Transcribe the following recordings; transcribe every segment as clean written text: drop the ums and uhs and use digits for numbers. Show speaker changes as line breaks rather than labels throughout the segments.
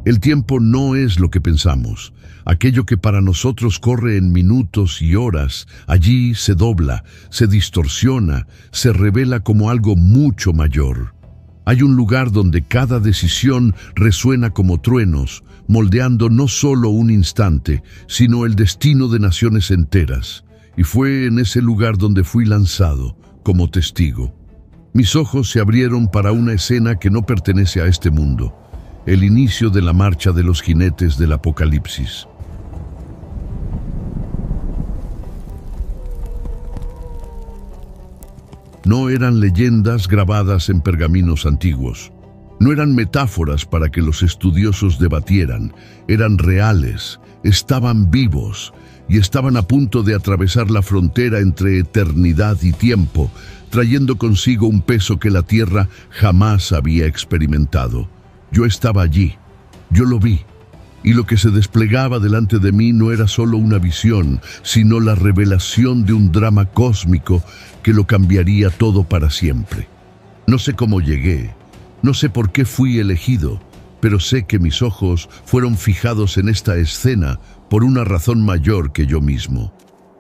El tiempo no es lo que pensamos. Aquello que para nosotros corre en minutos y horas, allí se dobla, se distorsiona, se revela como algo mucho mayor. Hay un lugar donde cada decisión resuena como truenos, moldeando no solo un instante, sino el destino de naciones enteras. Y fue en ese lugar donde fui lanzado, como testigo. Mis ojos se abrieron para una escena que no pertenece a este mundo. El inicio de la marcha de los jinetes del Apocalipsis. No eran leyendas grabadas en pergaminos antiguos. No eran metáforas para que los estudiosos debatieran. Eran reales, estaban vivos y estaban a punto de atravesar la frontera entre eternidad y tiempo, trayendo consigo un peso que la Tierra jamás había experimentado. Yo estaba allí, yo lo vi, y lo que se desplegaba delante de mí no era solo una visión, sino la revelación de un drama cósmico que lo cambiaría todo para siempre. No sé cómo llegué, no sé por qué fui elegido, pero sé que mis ojos fueron fijados en esta escena por una razón mayor que yo mismo.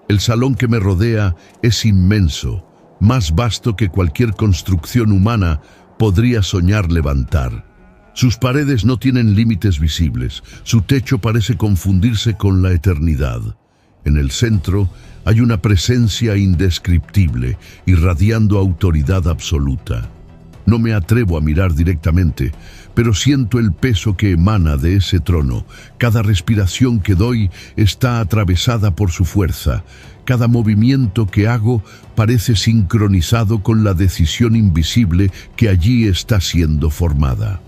El salón que me rodea es inmenso, más vasto que cualquier construcción humana podría soñar levantar. Sus paredes no tienen límites visibles, su techo parece confundirse con la eternidad. En el centro hay una presencia indescriptible, irradiando autoridad absoluta. No me atrevo a mirar directamente, pero siento el peso que emana de ese trono. Cada respiración que doy está atravesada por su fuerza. Cada movimiento que hago parece sincronizado con la decisión invisible que allí está siendo formada.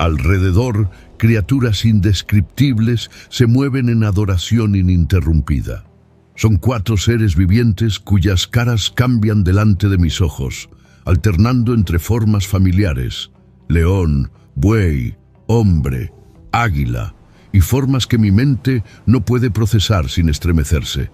Alrededor, criaturas indescriptibles se mueven en adoración ininterrumpida. Son 4 seres vivientes cuyas caras cambian delante de mis ojos, alternando entre formas familiares: león, buey, hombre, águila, y formas que mi mente no puede procesar sin estremecerse.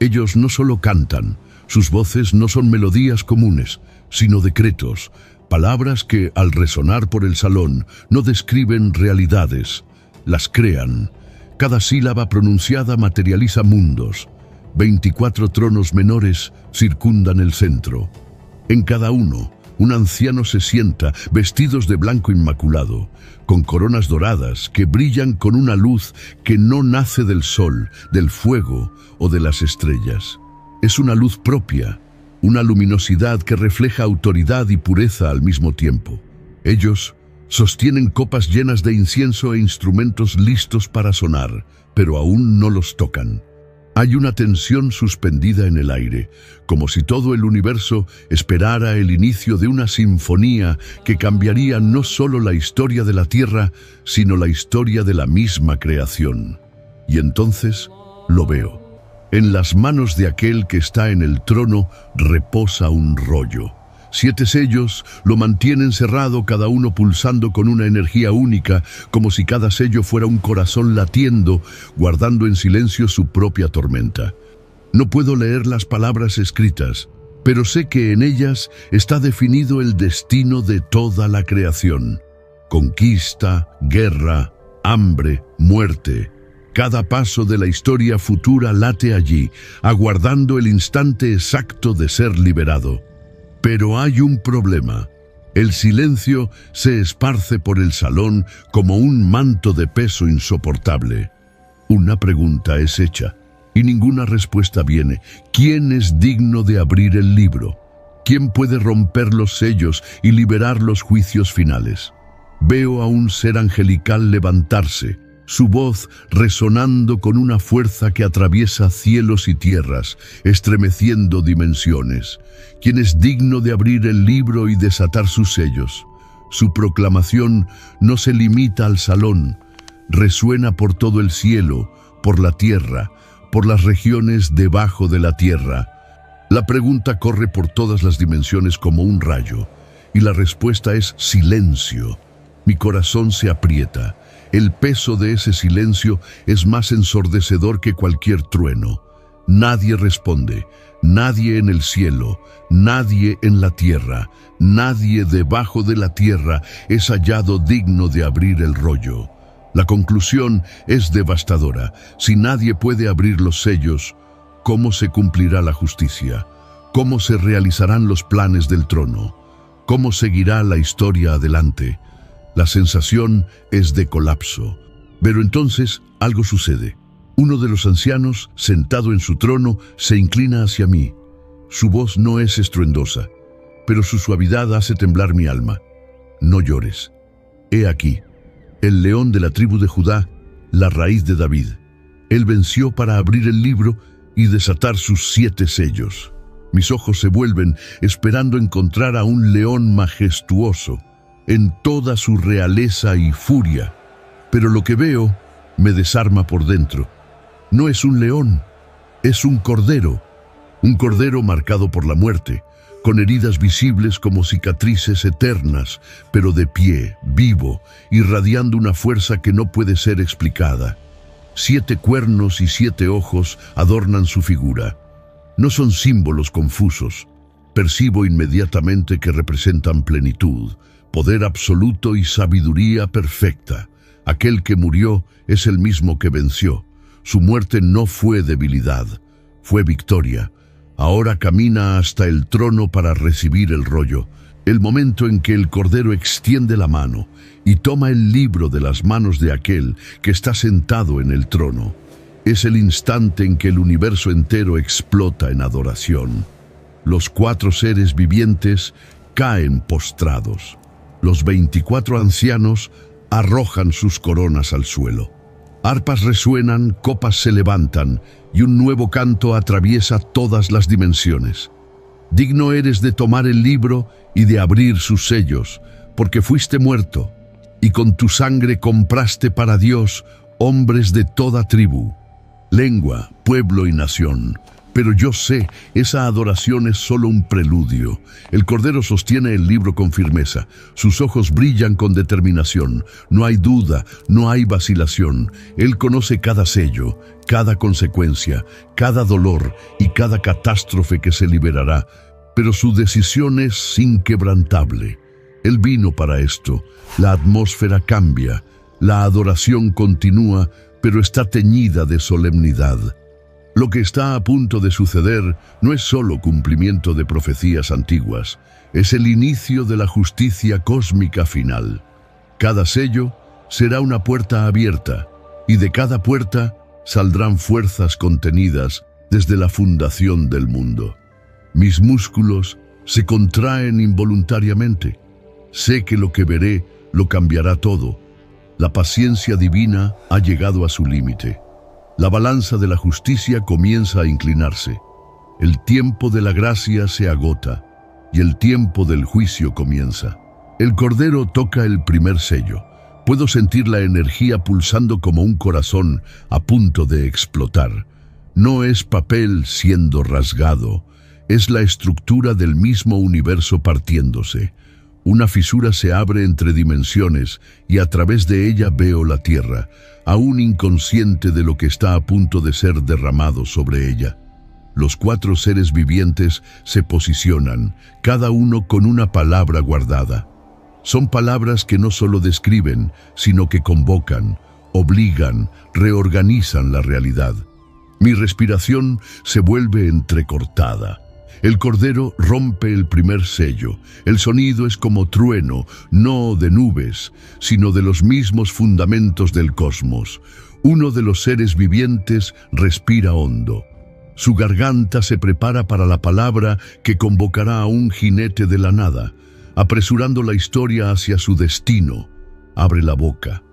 Ellos no solo cantan, sus voces no son melodías comunes, sino decretos, palabras que, al resonar por el salón, no describen realidades, las crean. Cada sílaba pronunciada materializa mundos. 24 tronos menores circundan el centro. En cada uno, un anciano se sienta, vestidos de blanco inmaculado, con coronas doradas que brillan con una luz que no nace del sol, del fuego o de las estrellas. Es una luz propia, una luminosidad que refleja autoridad y pureza al mismo tiempo. Ellos sostienen copas llenas de incienso e instrumentos listos para sonar, pero aún no los tocan. Hay una tensión suspendida en el aire, como si todo el universo esperara el inicio de una sinfonía que cambiaría no solo la historia de la Tierra, sino la historia de la misma creación. Y entonces lo veo. En las manos de aquel que está en el trono reposa un rollo. 7 sellos lo mantienen cerrado, cada uno pulsando con una energía única, como si cada sello fuera un corazón latiendo, guardando en silencio su propia tormenta. No puedo leer las palabras escritas, pero sé que en ellas está definido el destino de toda la creación. Conquista, guerra, hambre, muerte. Cada paso de la historia futura late allí, aguardando el instante exacto de ser liberado. Pero hay un problema. El silencio se esparce por el salón como un manto de peso insoportable. Una pregunta es hecha y ninguna respuesta viene. ¿Quién es digno de abrir el libro? ¿Quién puede romper los sellos y liberar los juicios finales? Veo a un ser angelical levantarse, su voz resonando con una fuerza que atraviesa cielos y tierras, estremeciendo dimensiones. ¿Quién es digno de abrir el libro y desatar sus sellos? Su proclamación no se limita al salón, resuena por todo el cielo, por la tierra, por las regiones debajo de la tierra. La pregunta corre por todas las dimensiones como un rayo, y la respuesta es silencio. Mi corazón se aprieta. El peso de ese silencio es más ensordecedor que cualquier trueno. Nadie responde, nadie en el cielo, nadie en la tierra, nadie debajo de la tierra es hallado digno de abrir el rollo. La conclusión es devastadora. Si nadie puede abrir los sellos, ¿cómo se cumplirá la justicia? ¿Cómo se realizarán los planes del trono? ¿Cómo seguirá la historia adelante? La sensación es de colapso. Pero entonces algo sucede. Uno de los ancianos, sentado en su trono, se inclina hacia mí. Su voz no es estruendosa, pero su suavidad hace temblar mi alma. No llores. He aquí, el león de la tribu de Judá, la raíz de David. Él venció para abrir el libro y desatar sus 7 sellos. Mis ojos se vuelven esperando encontrar a un león majestuoso, en toda su realeza y furia. Pero lo que veo me desarma por dentro. No es un león, es un cordero marcado por la muerte, con heridas visibles como cicatrices eternas, pero de pie, vivo, irradiando una fuerza que no puede ser explicada. 7 cuernos y 7 ojos adornan su figura. No son símbolos confusos. Percibo inmediatamente que representan plenitud, poder absoluto y sabiduría perfecta. Aquel que murió es el mismo que venció. Su muerte no fue debilidad, fue victoria. Ahora camina hasta el trono para recibir el rollo. El momento en que el Cordero extiende la mano y toma el libro de las manos de aquel que está sentado en el trono. Es el instante en que el universo entero explota en adoración. Los 4 seres vivientes caen postrados. Los 24 ancianos arrojan sus coronas al suelo. Arpas resuenan, copas se levantan, y un nuevo canto atraviesa todas las dimensiones. Digno eres de tomar el libro y de abrir sus sellos, porque fuiste muerto, y con tu sangre compraste para Dios hombres de toda tribu, lengua, pueblo y nación. Pero yo sé, esa adoración es solo un preludio. El Cordero sostiene el libro con firmeza. Sus ojos brillan con determinación. No hay duda, no hay vacilación. Él conoce cada sello, cada consecuencia, cada dolor y cada catástrofe que se liberará. Pero su decisión es inquebrantable. Él vino para esto. La atmósfera cambia. La adoración continúa, pero está teñida de solemnidad. Lo que está a punto de suceder no es solo cumplimiento de profecías antiguas, es el inicio de la justicia cósmica final. Cada sello será una puerta abierta, y de cada puerta saldrán fuerzas contenidas desde la fundación del mundo. Mis músculos se contraen involuntariamente. Sé que lo que veré lo cambiará todo. La paciencia divina ha llegado a su límite. La balanza de la justicia comienza a inclinarse. El tiempo de la gracia se agota y el tiempo del juicio comienza. El Cordero toca el primer sello. Puedo sentir la energía pulsando como un corazón a punto de explotar. No es papel siendo rasgado, es la estructura del mismo universo partiéndose. Una fisura se abre entre dimensiones y a través de ella veo la tierra, aún inconsciente de lo que está a punto de ser derramado sobre ella. Los 4 seres vivientes se posicionan, cada uno con una palabra guardada. Son palabras que no solo describen, sino que convocan, obligan, reorganizan la realidad. Mi respiración se vuelve entrecortada. El Cordero rompe el primer sello. El sonido es como trueno, no de nubes, sino de los mismos fundamentos del cosmos. Uno de los seres vivientes respira hondo. Su garganta se prepara para la palabra que convocará a un jinete de la nada, apresurando la historia hacia su destino. Abre la boca,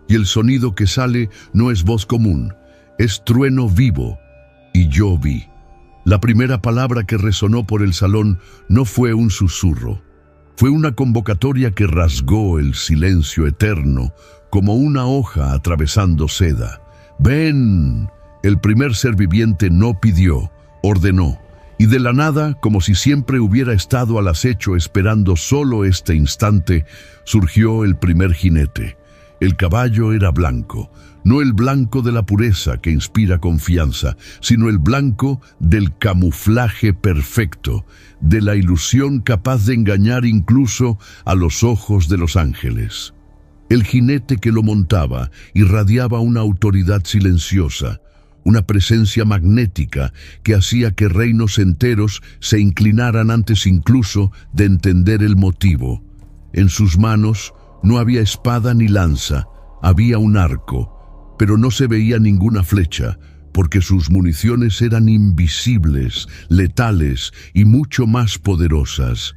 y el sonido que sale no es voz común, es trueno vivo, y yo vi. La primera palabra que resonó por el salón no fue un susurro. Fue una convocatoria que rasgó el silencio eterno como una hoja atravesando seda. ¡Ven! El primer ser viviente no pidió, ordenó. Y de la nada, como si siempre hubiera estado al acecho esperando solo este instante, surgió el primer jinete. El caballo era blanco, no el blanco de la pureza que inspira confianza, sino el blanco del camuflaje perfecto, de la ilusión capaz de engañar incluso a los ojos de los ángeles. El jinete que lo montaba irradiaba una autoridad silenciosa, una presencia magnética que hacía que reinos enteros se inclinaran antes incluso de entender el motivo. En sus manos no había espada ni lanza, había un arco, pero no se veía ninguna flecha, porque sus municiones eran invisibles, letales y mucho más poderosas.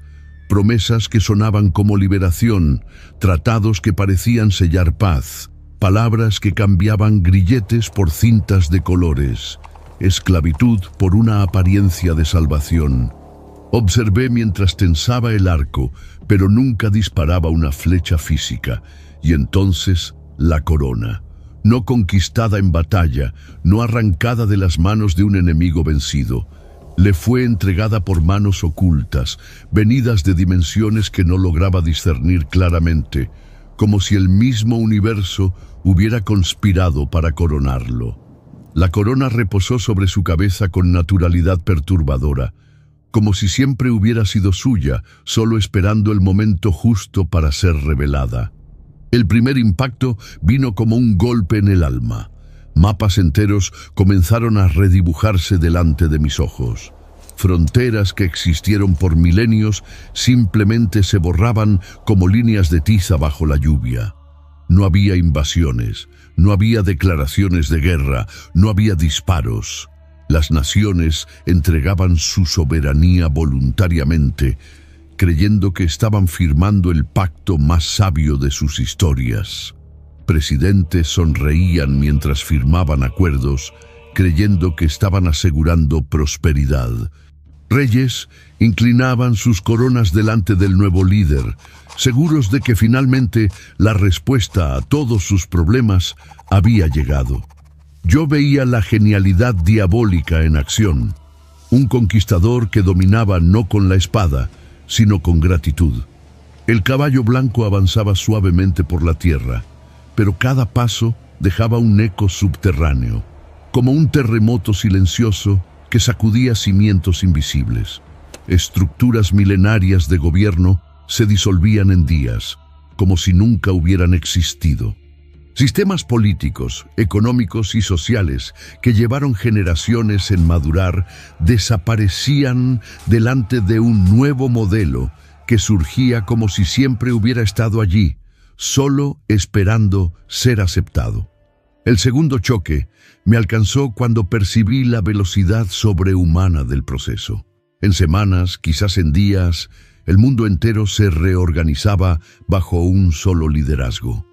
Promesas que sonaban como liberación, tratados que parecían sellar paz, palabras que cambiaban grilletes por cintas de colores, esclavitud por una apariencia de salvación. Observé mientras tensaba el arco, pero nunca disparaba una flecha física, y entonces la corona, no conquistada en batalla, no arrancada de las manos de un enemigo vencido, le fue entregada por manos ocultas, venidas de dimensiones que no lograba discernir claramente, como si el mismo universo hubiera conspirado para coronarlo. La corona reposó sobre su cabeza con naturalidad perturbadora, como si siempre hubiera sido suya, solo esperando el momento justo para ser revelada. El primer impacto vino como un golpe en el alma. Mapas enteros comenzaron a redibujarse delante de mis ojos. Fronteras que existieron por milenios simplemente se borraban como líneas de tiza bajo la lluvia. No había invasiones, no había declaraciones de guerra, no había disparos. Las naciones entregaban su soberanía voluntariamente, creyendo que estaban firmando el pacto más sabio de sus historias. Presidentes sonreían mientras firmaban acuerdos, creyendo que estaban asegurando prosperidad. Reyes inclinaban sus coronas delante del nuevo líder, seguros de que finalmente la respuesta a todos sus problemas había llegado. Yo veía la genialidad diabólica en acción, un conquistador que dominaba no con la espada, sino con gratitud. El caballo blanco avanzaba suavemente por la tierra, pero cada paso dejaba un eco subterráneo, como un terremoto silencioso que sacudía cimientos invisibles. Estructuras milenarias de gobierno se disolvían en días, como si nunca hubieran existido. Sistemas políticos, económicos y sociales que llevaron generaciones en madurar desaparecían delante de un nuevo modelo que surgía como si siempre hubiera estado allí, solo esperando ser aceptado. El segundo choque me alcanzó cuando percibí la velocidad sobrehumana del proceso. En semanas, quizás en días, el mundo entero se reorganizaba bajo un solo liderazgo.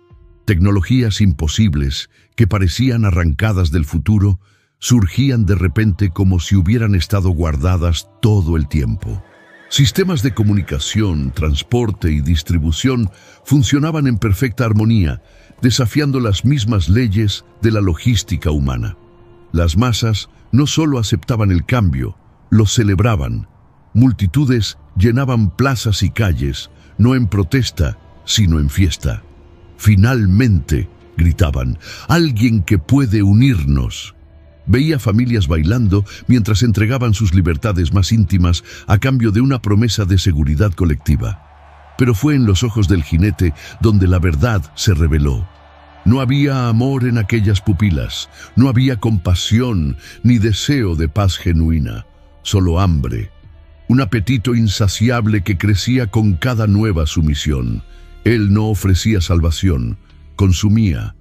Tecnologías imposibles, que parecían arrancadas del futuro, surgían de repente como si hubieran estado guardadas todo el tiempo. Sistemas de comunicación, transporte y distribución funcionaban en perfecta armonía, desafiando las mismas leyes de la logística humana. Las masas no solo aceptaban el cambio, lo celebraban. Multitudes llenaban plazas y calles, no en protesta, sino en fiesta. «Finalmente», gritaban, «alguien que puede unirnos». Veía familias bailando mientras entregaban sus libertades más íntimas a cambio de una promesa de seguridad colectiva. Pero fue en los ojos del jinete donde la verdad se reveló. No había amor en aquellas pupilas, no había compasión ni deseo de paz genuina, solo hambre. Un apetito insaciable que crecía con cada nueva sumisión. Él no ofrecía salvación, consumía.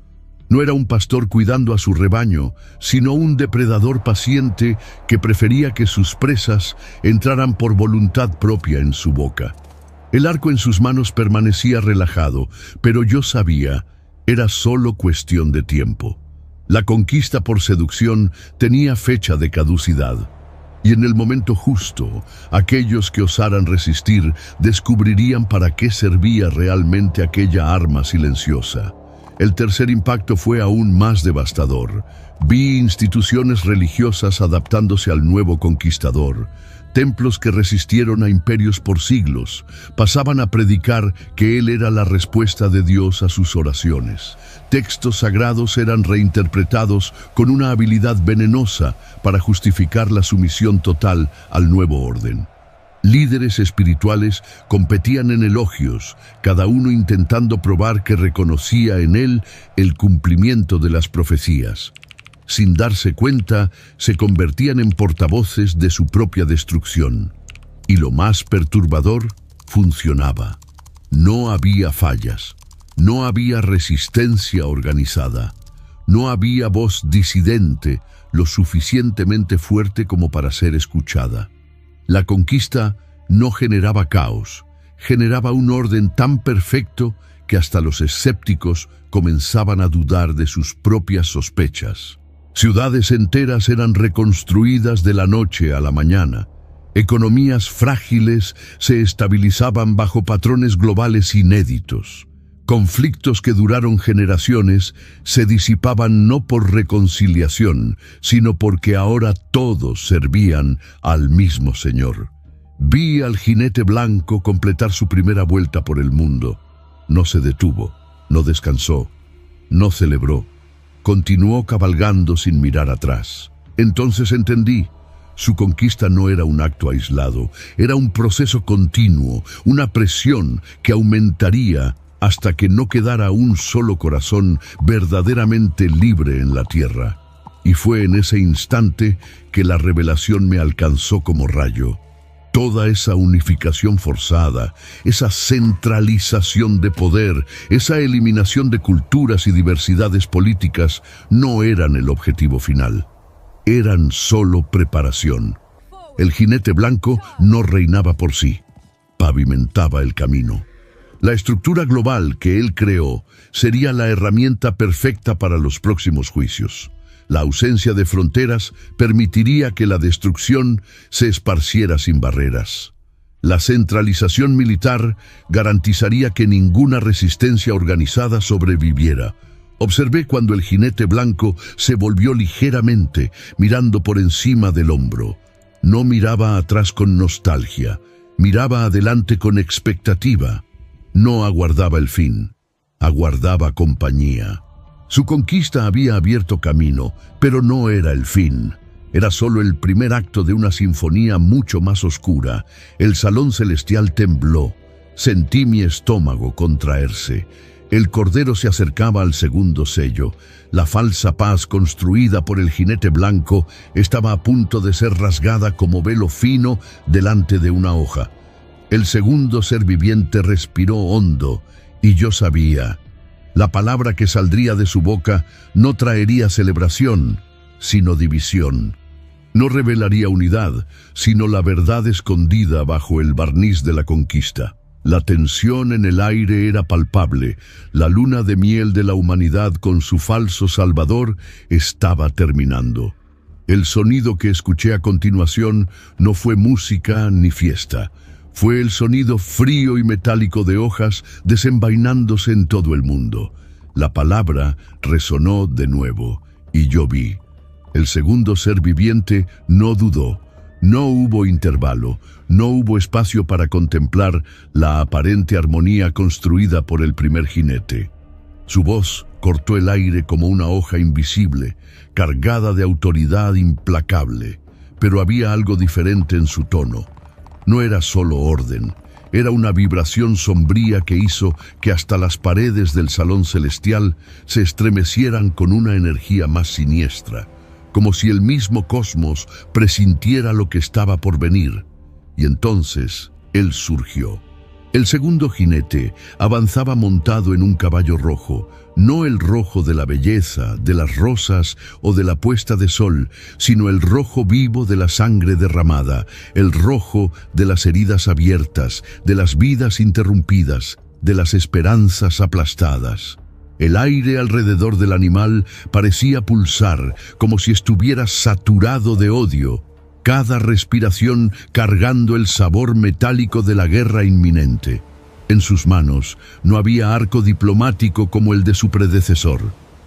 No era un pastor cuidando a su rebaño, sino un depredador paciente que prefería que sus presas entraran por voluntad propia en su boca. El arco en sus manos permanecía relajado, pero yo sabía, era solo cuestión de tiempo. La conquista por seducción tenía fecha de caducidad. Y en el momento justo, aquellos que osaran resistir descubrirían para qué servía realmente aquella arma silenciosa. El tercer impacto fue aún más devastador. Vi instituciones religiosas adaptándose al nuevo conquistador. Templos que resistieron a imperios por siglos pasaban a predicar que Él era la respuesta de Dios a sus oraciones. Textos sagrados eran reinterpretados con una habilidad venenosa para justificar la sumisión total al nuevo orden. Líderes espirituales competían en elogios, cada uno intentando probar que reconocía en él el cumplimiento de las profecías. Sin darse cuenta, se convertían en portavoces de su propia destrucción. Y lo más perturbador, funcionaba. No había fallas, no había resistencia organizada, no había voz disidente lo suficientemente fuerte como para ser escuchada. La conquista no generaba caos, generaba un orden tan perfecto que hasta los escépticos comenzaban a dudar de sus propias sospechas. Ciudades enteras eran reconstruidas de la noche a la mañana. Economías frágiles se estabilizaban bajo patrones globales inéditos. Conflictos que duraron generaciones se disipaban no por reconciliación, sino porque ahora todos servían al mismo Señor. Vi al jinete blanco completar su primera vuelta por el mundo. No se detuvo, no descansó, no celebró. Continuó cabalgando sin mirar atrás. Entonces entendí. Su conquista no era un acto aislado, era un proceso continuo, una presión que aumentaría hasta que no quedara un solo corazón verdaderamente libre en la tierra. Y fue en ese instante que la revelación me alcanzó como rayo. Toda esa unificación forzada, esa centralización de poder, esa eliminación de culturas y diversidades políticas no eran el objetivo final. Eran solo preparación. El jinete blanco no reinaba por sí, pavimentaba el camino. La estructura global que él creó sería la herramienta perfecta para los próximos juicios. La ausencia de fronteras permitiría que la destrucción se esparciera sin barreras. La centralización militar garantizaría que ninguna resistencia organizada sobreviviera. Observé cuando el jinete blanco se volvió ligeramente, mirando por encima del hombro. No miraba atrás con nostalgia, miraba adelante con expectativa. No aguardaba el fin, aguardaba compañía. Su conquista había abierto camino, pero no era el fin. Era solo el primer acto de una sinfonía mucho más oscura. El salón celestial tembló. Sentí mi estómago contraerse. El cordero se acercaba al segundo sello. La falsa paz construida por el jinete blanco estaba a punto de ser rasgada como velo fino delante de una hoja. El segundo ser viviente respiró hondo, y yo sabía. La palabra que saldría de su boca no traería celebración, sino división. No revelaría unidad, sino la verdad escondida bajo el barniz de la conquista. La tensión en el aire era palpable. La luna de miel de la humanidad con su falso salvador estaba terminando. El sonido que escuché a continuación no fue música ni fiesta. Fue el sonido frío y metálico de hojas desenvainándose en todo el mundo. La palabra resonó de nuevo, y yo vi. El segundo ser viviente no dudó. No hubo intervalo, no hubo espacio para contemplar la aparente armonía construida por el primer jinete. Su voz cortó el aire como una hoja invisible, cargada de autoridad implacable, pero había algo diferente en su tono. No era solo orden, era una vibración sombría que hizo que hasta las paredes del salón celestial se estremecieran con una energía más siniestra, como si el mismo cosmos presintiera lo que estaba por venir. Y entonces él surgió. El segundo jinete avanzaba montado en un caballo rojo, no el rojo de la belleza, de las rosas o de la puesta de sol, sino el rojo vivo de la sangre derramada, el rojo de las heridas abiertas, de las vidas interrumpidas, de las esperanzas aplastadas. El aire alrededor del animal parecía pulsar, como si estuviera saturado de odio, cada respiración cargando el sabor metálico de la guerra inminente. En sus manos no había arco diplomático como el de su predecesor.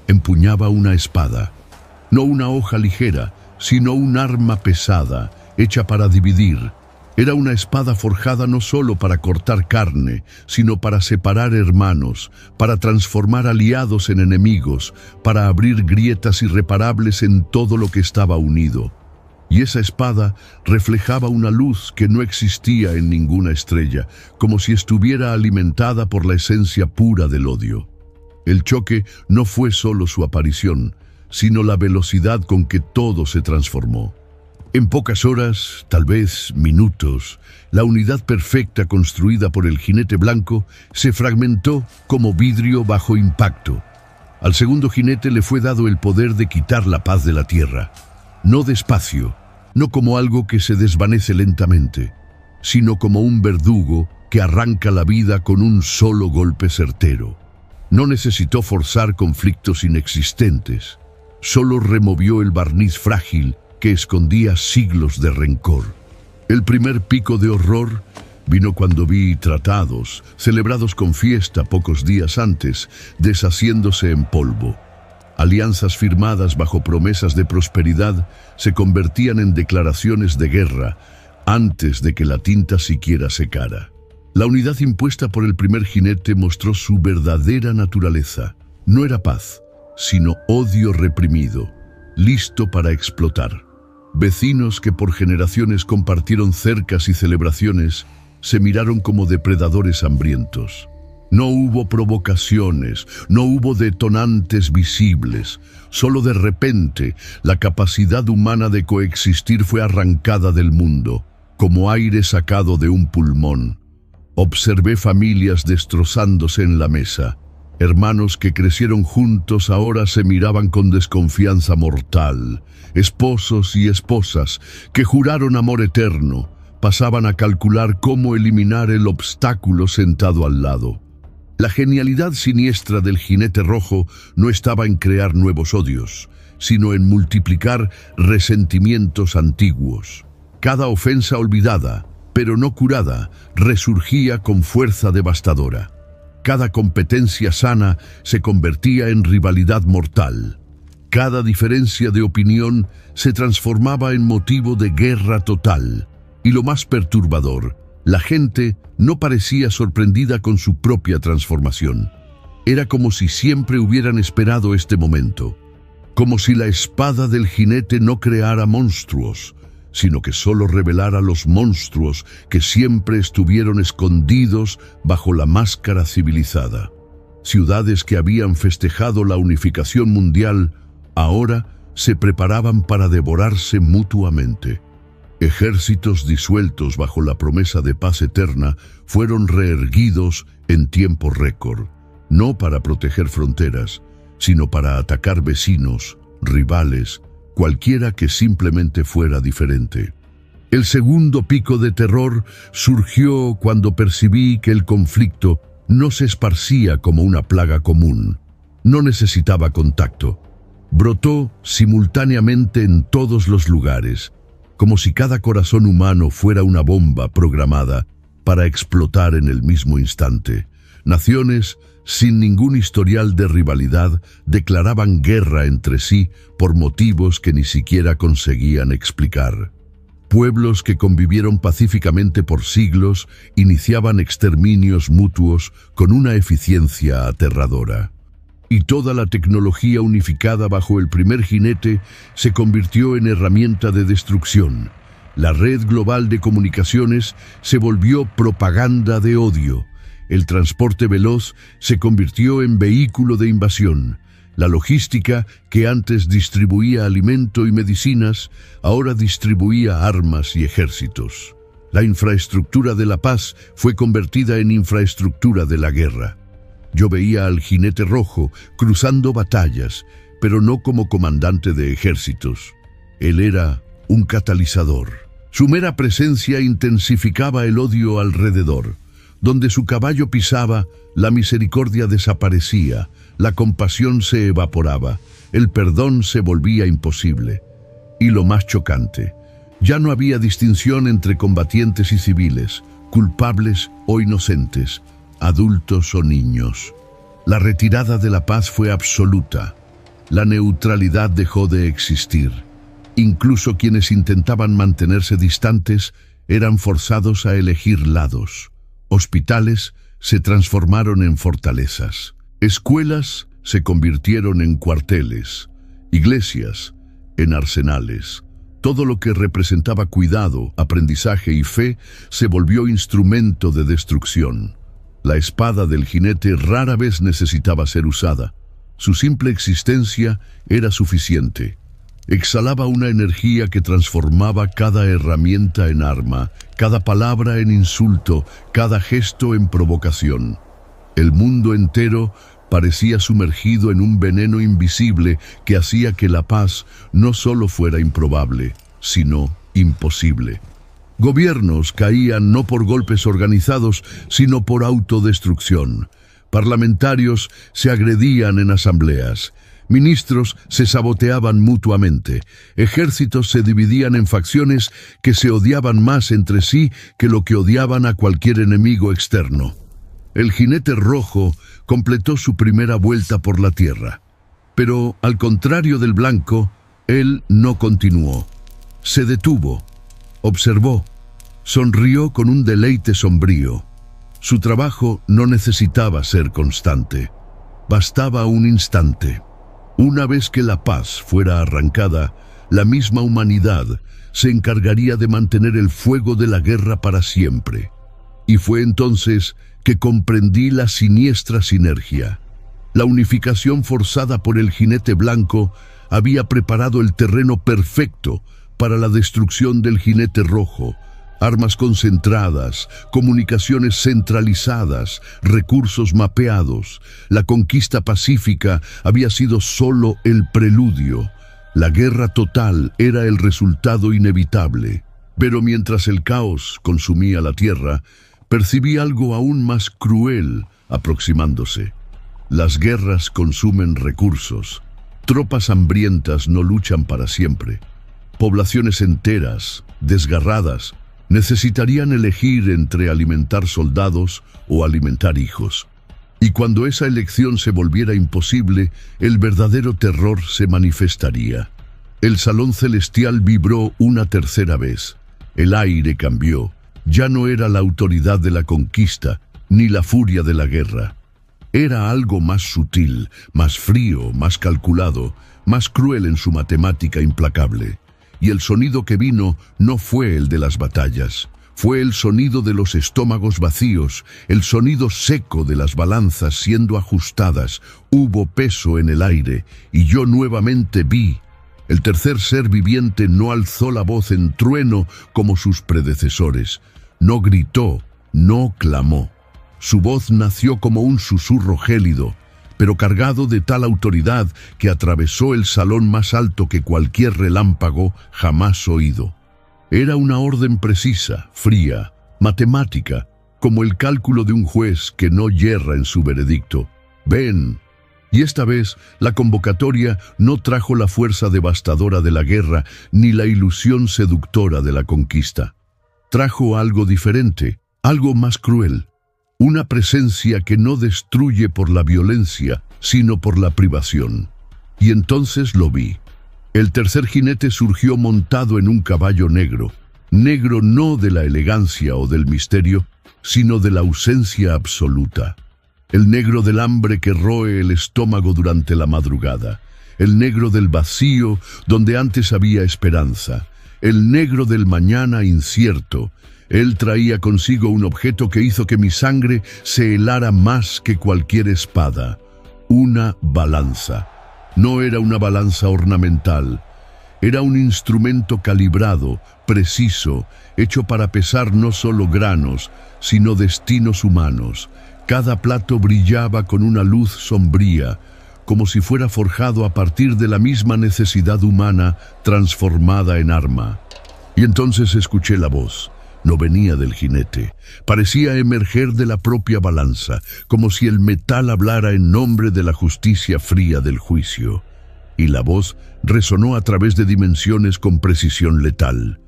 Empuñaba una espada, no una hoja ligera, sino un arma pesada, hecha para dividir. Era una espada forjada no solo para cortar carne, sino para separar hermanos, para transformar aliados en enemigos, para abrir grietas irreparables en todo lo que estaba unido. y esa espada reflejaba una luz que no existía en ninguna estrella, como si estuviera alimentada por la esencia pura del odio. El choque no fue solo su aparición, sino la velocidad con que todo se transformó. En pocas horas, tal vez minutos, la unidad perfecta construida por el jinete blanco se fragmentó como vidrio bajo impacto. Al segundo jinete le fue dado el poder de quitar la paz de la tierra, no despacio, no como algo que se desvanece lentamente, sino como un verdugo que arranca la vida con un solo golpe certero. No necesitó forzar conflictos inexistentes, solo removió el barniz frágil que escondía siglos de rencor. El primer pico de horror vino cuando vi tratados, celebrados con fiesta pocos días antes, deshaciéndose en polvo. Alianzas firmadas bajo promesas de prosperidad se convertían en declaraciones de guerra antes de que la tinta siquiera secara. La unidad impuesta por el primer jinete mostró su verdadera naturaleza. No era paz, sino odio reprimido, listo para explotar. Vecinos que por generaciones compartieron cercas y celebraciones se miraron como depredadores hambrientos. No hubo provocaciones, no hubo detonantes visibles. Solo de repente, la capacidad humana de coexistir fue arrancada del mundo, como aire sacado de un pulmón. Observé familias destrozándose en la mesa. Hermanos que crecieron juntos ahora se miraban con desconfianza mortal. Esposos y esposas que juraron amor eterno pasaban a calcular cómo eliminar el obstáculo sentado al lado. La genialidad siniestra del jinete rojo no estaba en crear nuevos odios, sino en multiplicar resentimientos antiguos. Cada ofensa olvidada, pero no curada, resurgía con fuerza devastadora. Cada competencia sana se convertía en rivalidad mortal. Cada diferencia de opinión se transformaba en motivo de guerra total. Y lo más perturbador, la gente no parecía sorprendida con su propia transformación. Era como si siempre hubieran esperado este momento. Como si la espada del jinete no creara monstruos, sino que solo revelara los monstruos que siempre estuvieron escondidos bajo la máscara civilizada. Ciudades que habían festejado la unificación mundial, ahora se preparaban para devorarse mutuamente. Ejércitos disueltos bajo la promesa de paz eterna fueron reerguidos en tiempo récord, no para proteger fronteras, sino para atacar vecinos, rivales, cualquiera que simplemente fuera diferente. El segundo pico de terror surgió cuando percibí que el conflicto no se esparcía como una plaga común. No necesitaba contacto. Brotó simultáneamente en todos los lugares, como si cada corazón humano fuera una bomba programada para explotar en el mismo instante. Naciones sin ningún historial de rivalidad declaraban guerra entre sí por motivos que ni siquiera conseguían explicar. Pueblos que convivieron pacíficamente por siglos iniciaban exterminios mutuos con una eficiencia aterradora. Y toda la tecnología unificada bajo el primer jinete se convirtió en herramienta de destrucción. La red global de comunicaciones se volvió propaganda de odio. El transporte veloz se convirtió en vehículo de invasión. La logística, que antes distribuía alimento y medicinas, ahora distribuía armas y ejércitos. La infraestructura de la paz fue convertida en infraestructura de la guerra. Yo veía al jinete rojo cruzando batallas, pero no como comandante de ejércitos. Él era un catalizador. Su mera presencia intensificaba el odio alrededor. Donde su caballo pisaba, la misericordia desaparecía, la compasión se evaporaba, el perdón se volvía imposible. Y lo más chocante, ya no había distinción entre combatientes y civiles, culpables o inocentes, adultos o niños. La retirada de la paz fue absoluta. La neutralidad dejó de existir. Incluso quienes intentaban mantenerse distantes eran forzados a elegir lados. Hospitales se transformaron en fortalezas. Escuelas se convirtieron en cuarteles. Iglesias en arsenales. Todo lo que representaba cuidado, aprendizaje y fe se volvió instrumento de destrucción. La espada del jinete rara vez necesitaba ser usada. Su simple existencia era suficiente. Exhalaba una energía que transformaba cada herramienta en arma, cada palabra en insulto, cada gesto en provocación. El mundo entero parecía sumergido en un veneno invisible que hacía que la paz no solo fuera improbable, sino imposible. Gobiernos caían no por golpes organizados, sino por autodestrucción. Parlamentarios se agredían en asambleas. Ministros se saboteaban mutuamente. Ejércitos se dividían en facciones que se odiaban más entre sí que lo que odiaban a cualquier enemigo externo. El jinete rojo completó su primera vuelta por la tierra. Pero, al contrario del blanco, él no continuó. Se detuvo, observó, sonrió con un deleite sombrío. Su trabajo no necesitaba ser constante. Bastaba un instante. Una vez que la paz fuera arrancada, la misma humanidad se encargaría de mantener el fuego de la guerra para siempre. Y fue entonces que comprendí la siniestra sinergia. La unificación forzada por el jinete blanco había preparado el terreno perfecto para la destrucción del jinete rojo. Armas concentradas, comunicaciones centralizadas, recursos mapeados. La conquista pacífica había sido solo el preludio. La guerra total era el resultado inevitable. Pero mientras el caos consumía la tierra, percibí algo aún más cruel aproximándose. Las guerras consumen recursos. Tropas hambrientas no luchan para siempre. Poblaciones enteras, desgarradas, necesitarían elegir entre alimentar soldados o alimentar hijos. Y cuando esa elección se volviera imposible, el verdadero terror se manifestaría. El salón celestial vibró una tercera vez. El aire cambió. Ya no era la autoridad de la conquista, ni la furia de la guerra. Era algo más sutil, más frío, más calculado, más cruel en su matemática implacable. Y el sonido que vino no fue el de las batallas. Fue el sonido de los estómagos vacíos, el sonido seco de las balanzas siendo ajustadas. Hubo peso en el aire, y yo nuevamente vi. El tercer ser viviente no alzó la voz en trueno como sus predecesores. No gritó, no clamó. Su voz nació como un susurro gélido, pero cargado de tal autoridad que atravesó el salón más alto que cualquier relámpago jamás oído. Era una orden precisa, fría, matemática, como el cálculo de un juez que no yerra en su veredicto. Ven. Y esta vez la convocatoria no trajo la fuerza devastadora de la guerra ni la ilusión seductora de la conquista. Trajo algo diferente, algo más cruel. Una presencia que no destruye por la violencia, sino por la privación. Y entonces lo vi. El tercer jinete surgió montado en un caballo negro. Negro no de la elegancia o del misterio, sino de la ausencia absoluta. El negro del hambre que roe el estómago durante la madrugada. El negro del vacío donde antes había esperanza. El negro del mañana incierto. Él traía consigo un objeto que hizo que mi sangre se helara más que cualquier espada. Una balanza. No era una balanza ornamental. Era un instrumento calibrado, preciso, hecho para pesar no solo granos, sino destinos humanos. Cada plato brillaba con una luz sombría, como si fuera forjado a partir de la misma necesidad humana transformada en arma. Y entonces escuché la voz. No venía del jinete. Parecía emerger de la propia balanza, como si el metal hablara en nombre de la justicia fría del juicio. Y la voz resonó a través de dimensiones con precisión letal.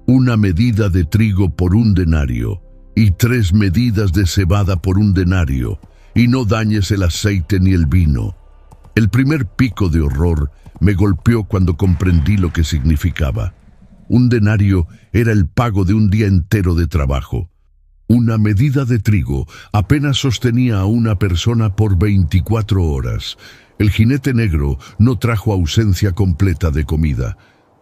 1 medida de trigo por 1 denario, y 3 medidas de cebada por 1 denario, y no dañes el aceite ni el vino. El primer pico de horror me golpeó cuando comprendí lo que significaba. 1 denario era el pago de un día entero de trabajo. 1 medida de trigo apenas sostenía a una persona por 24 horas. El jinete negro no trajo ausencia completa de comida.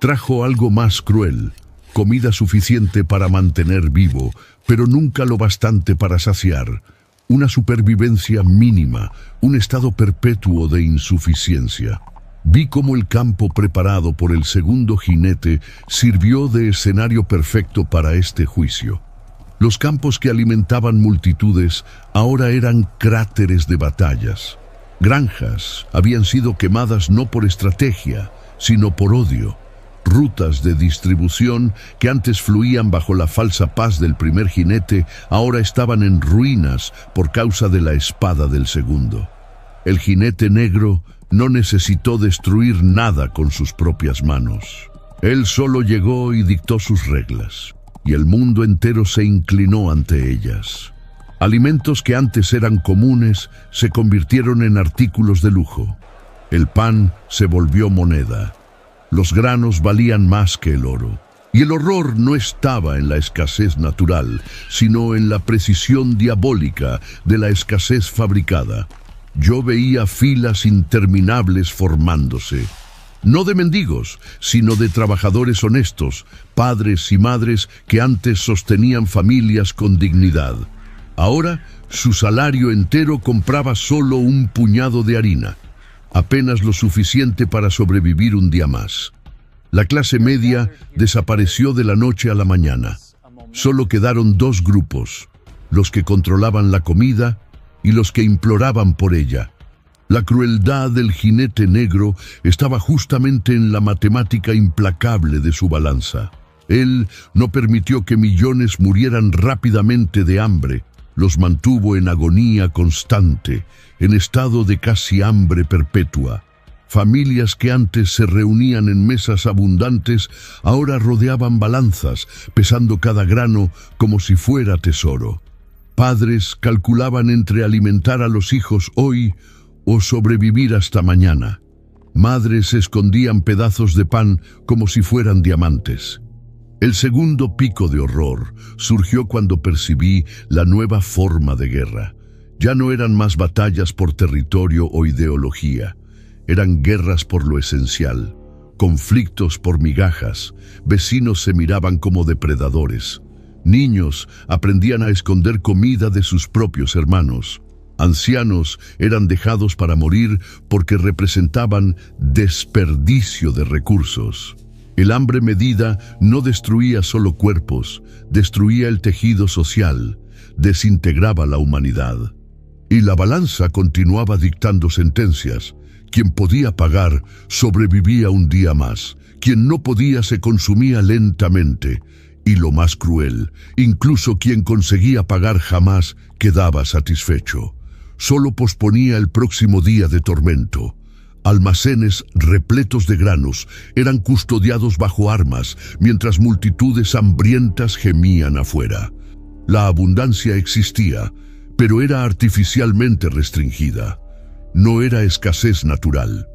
Trajo algo más cruel, comida suficiente para mantener vivo, pero nunca lo bastante para saciar. Una supervivencia mínima, un estado perpetuo de insuficiencia. Vi cómo el campo preparado por el segundo jinete sirvió de escenario perfecto para este juicio. Los campos que alimentaban multitudes ahora eran cráteres de batallas. Granjas habían sido quemadas no por estrategia, sino por odio. Rutas de distribución que antes fluían bajo la falsa paz del primer jinete ahora estaban en ruinas por causa de la espada del segundo. El jinete negro no necesitó destruir nada con sus propias manos. Él solo llegó y dictó sus reglas, y el mundo entero se inclinó ante ellas. Alimentos que antes eran comunes se convirtieron en artículos de lujo. El pan se volvió moneda. Los granos valían más que el oro. Y el horror no estaba en la escasez natural, sino en la precisión diabólica de la escasez fabricada. Yo veía filas interminables formándose. No de mendigos, sino de trabajadores honestos, padres y madres que antes sostenían familias con dignidad. Ahora, su salario entero compraba solo un puñado de harina, apenas lo suficiente para sobrevivir un día más. La clase media desapareció de la noche a la mañana. Solo quedaron dos grupos, los que controlaban la comida y los que imploraban por ella. La crueldad del jinete negro estaba justamente en la matemática implacable de su balanza. Él no permitió que millones murieran rápidamente de hambre, los mantuvo en agonía constante, en estado de casi hambre perpetua. Familias que antes se reunían en mesas abundantes, ahora rodeaban balanzas, pesando cada grano como si fuera tesoro. Padres calculaban entre alimentar a los hijos hoy o sobrevivir hasta mañana. Madres escondían pedazos de pan como si fueran diamantes. El segundo pico de horror surgió cuando percibí la nueva forma de guerra. Ya no eran más batallas por territorio o ideología. Eran guerras por lo esencial, conflictos por migajas. Vecinos se miraban como depredadores. Niños aprendían a esconder comida de sus propios hermanos. Ancianos eran dejados para morir porque representaban desperdicio de recursos. El hambre medida no destruía solo cuerpos, destruía el tejido social, desintegraba la humanidad. Y la balanza continuaba dictando sentencias. Quien podía pagar sobrevivía un día más. Quien no podía se consumía lentamente. Y lo más cruel, incluso quien conseguía pagar jamás quedaba satisfecho. Solo posponía el próximo día de tormento. Almacenes repletos de granos eran custodiados bajo armas, mientras multitudes hambrientas gemían afuera. La abundancia existía, pero era artificialmente restringida. No era escasez natural.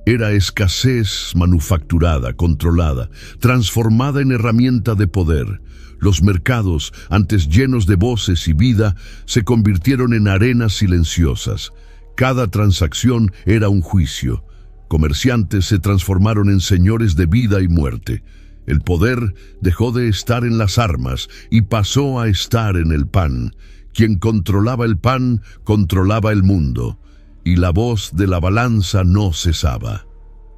Era escasez manufacturada, controlada, transformada en herramienta de poder. Los mercados, antes llenos de voces y vida, se convirtieron en arenas silenciosas. Cada transacción era un juicio. Comerciantes se transformaron en señores de vida y muerte. El poder dejó de estar en las armas y pasó a estar en el pan. Quien controlaba el pan, controlaba el mundo. Y la voz de la balanza no cesaba.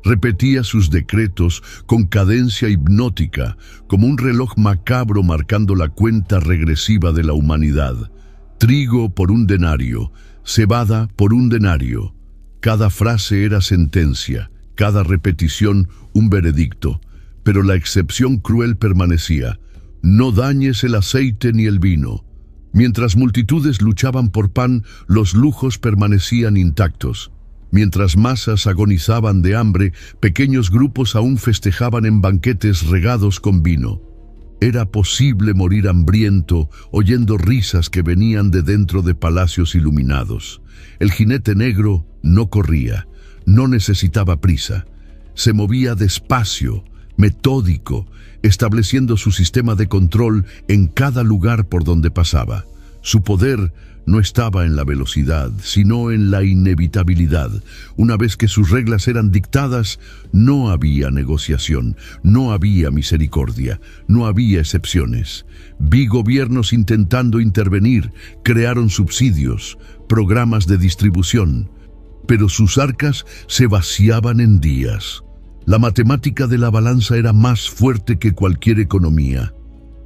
Repetía sus decretos con cadencia hipnótica, como un reloj macabro marcando la cuenta regresiva de la humanidad. Trigo por un denario, cebada por un denario. Cada frase era sentencia, cada repetición un veredicto, pero la excepción cruel permanecía. No dañes el aceite ni el vino. Mientras multitudes luchaban por pan, los lujos permanecían intactos. Mientras masas agonizaban de hambre, pequeños grupos aún festejaban en banquetes regados con vino. Era posible morir hambriento, oyendo risas que venían de dentro de palacios iluminados. El jinete negro no corría, no necesitaba prisa. Se movía despacio, metódico, estableciendo su sistema de control en cada lugar por donde pasaba. Su poder no estaba en la velocidad, sino en la inevitabilidad. Una vez que sus reglas eran dictadas, no había negociación, no había misericordia, no había excepciones. Vi gobiernos intentando intervenir, crearon subsidios, programas de distribución, pero sus arcas se vaciaban en días. La matemática de la balanza era más fuerte que cualquier economía.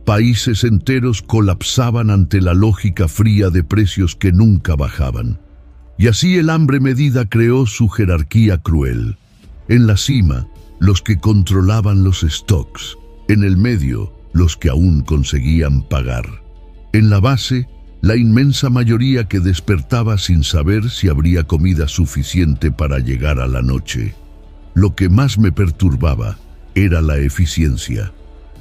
Países enteros colapsaban ante la lógica fría de precios que nunca bajaban. Y así el hambre medida creó su jerarquía cruel. En la cima, los que controlaban los stocks. En el medio, los que aún conseguían pagar. En la base, la inmensa mayoría que despertaba sin saber si habría comida suficiente para llegar a la noche. Lo que más me perturbaba era la eficiencia.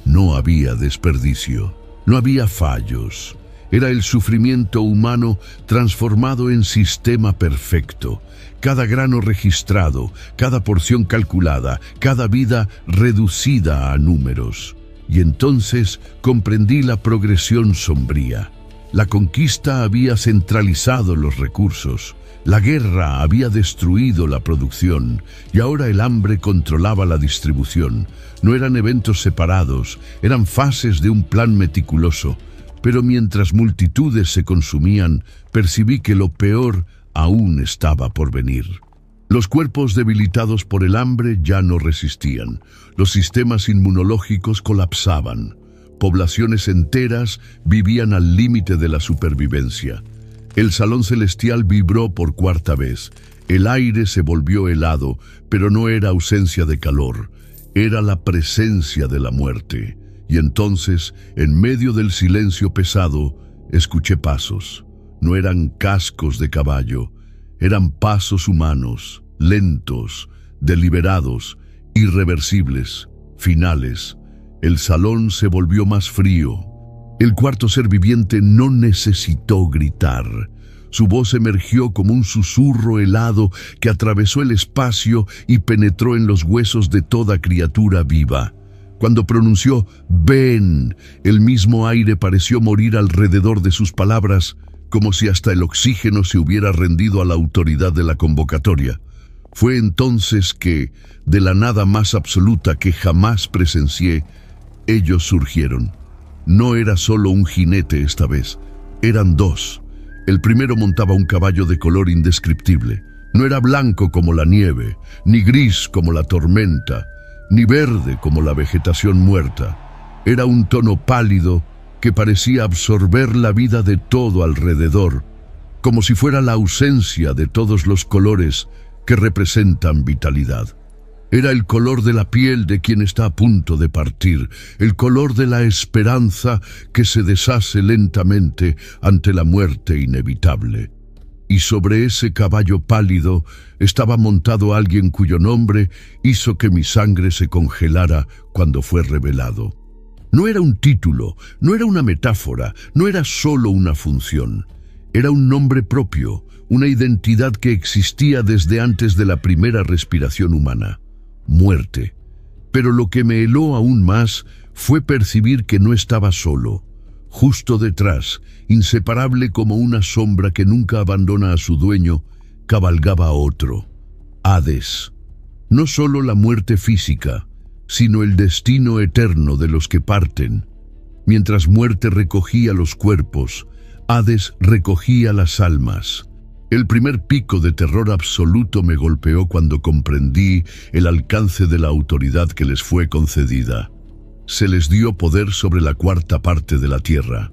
No había desperdicio, no había fallos. Era el sufrimiento humano transformado en sistema perfecto. Cada grano registrado, cada porción calculada, cada vida reducida a números. Y entonces comprendí la progresión sombría. La conquista había centralizado los recursos. La guerra había destruido la producción y ahora el hambre controlaba la distribución. No eran eventos separados, eran fases de un plan meticuloso. Pero mientras multitudes se consumían, percibí que lo peor aún estaba por venir. Los cuerpos debilitados por el hambre ya no resistían. Los sistemas inmunológicos colapsaban. Poblaciones enteras vivían al límite de la supervivencia. El salón celestial vibró por cuarta vez. El aire se volvió helado, pero no era ausencia de calor. Era la presencia de la muerte. Y entonces, en medio del silencio pesado, escuché pasos. No eran cascos de caballo, eran pasos humanos, lentos, deliberados, irreversibles, finales. El salón se volvió más frío. El cuarto ser viviente no necesitó gritar. Su voz emergió como un susurro helado que atravesó el espacio y penetró en los huesos de toda criatura viva. Cuando pronunció «Ven», el mismo aire pareció morir alrededor de sus palabras, como si hasta el oxígeno se hubiera rendido a la autoridad de la convocatoria. Fue entonces que, de la nada más absoluta que jamás presencié, ellos surgieron. No era solo un jinete esta vez, eran dos. El primero montaba un caballo de color indescriptible. No era blanco como la nieve, ni gris como la tormenta, ni verde como la vegetación muerta. Era un tono pálido que parecía absorber la vida de todo alrededor, como si fuera la ausencia de todos los colores que representan vitalidad. Era el color de la piel de quien está a punto de partir, el color de la esperanza que se deshace lentamente ante la muerte inevitable. Y sobre ese caballo pálido estaba montado alguien cuyo nombre hizo que mi sangre se congelara cuando fue revelado. No era un título, no era una metáfora, no era solo una función. Era un nombre propio, una identidad que existía desde antes de la primera respiración humana. Muerte. Pero lo que me heló aún más fue percibir que no estaba solo. Justo detrás, inseparable como una sombra que nunca abandona a su dueño, cabalgaba otro. Hades. No solo la muerte física, sino el destino eterno de los que parten. Mientras muerte recogía los cuerpos, Hades recogía las almas. El primer pico de terror absoluto me golpeó cuando comprendí el alcance de la autoridad que les fue concedida. Se les dio poder sobre la cuarta parte de la tierra.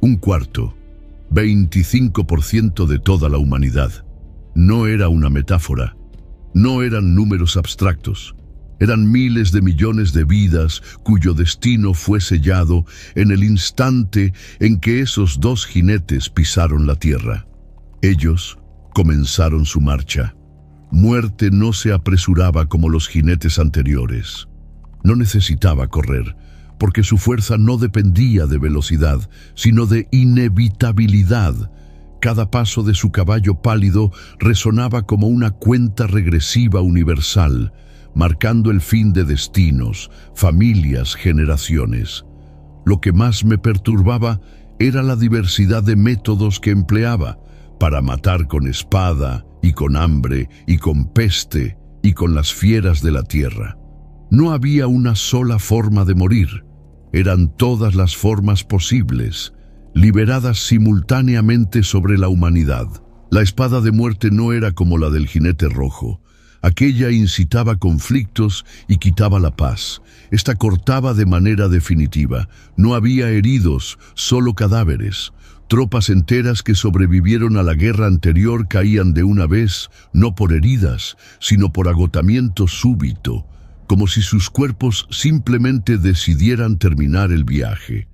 Un cuarto, 25% de toda la humanidad. No era una metáfora. No eran números abstractos. Eran miles de millones de vidas cuyo destino fue sellado en el instante en que esos dos jinetes pisaron la tierra. Ellos comenzaron su marcha. Muerte no se apresuraba como los jinetes anteriores. No necesitaba correr, porque su fuerza no dependía de velocidad, sino de inevitabilidad. Cada paso de su caballo pálido resonaba como una cuenta regresiva universal, marcando el fin de destinos, familias, generaciones. Lo que más me perturbaba era la diversidad de métodos que empleaba para matar con espada y con hambre y con peste y con las fieras de la tierra. No había una sola forma de morir, eran todas las formas posibles, liberadas simultáneamente sobre la humanidad. La espada de muerte no era como la del jinete rojo. Aquella incitaba conflictos y quitaba la paz. Esta cortaba de manera definitiva. No había heridos, solo cadáveres. Tropas enteras que sobrevivieron a la guerra anterior caían de una vez, no por heridas, sino por agotamiento súbito, como si sus cuerpos simplemente decidieran terminar el viaje.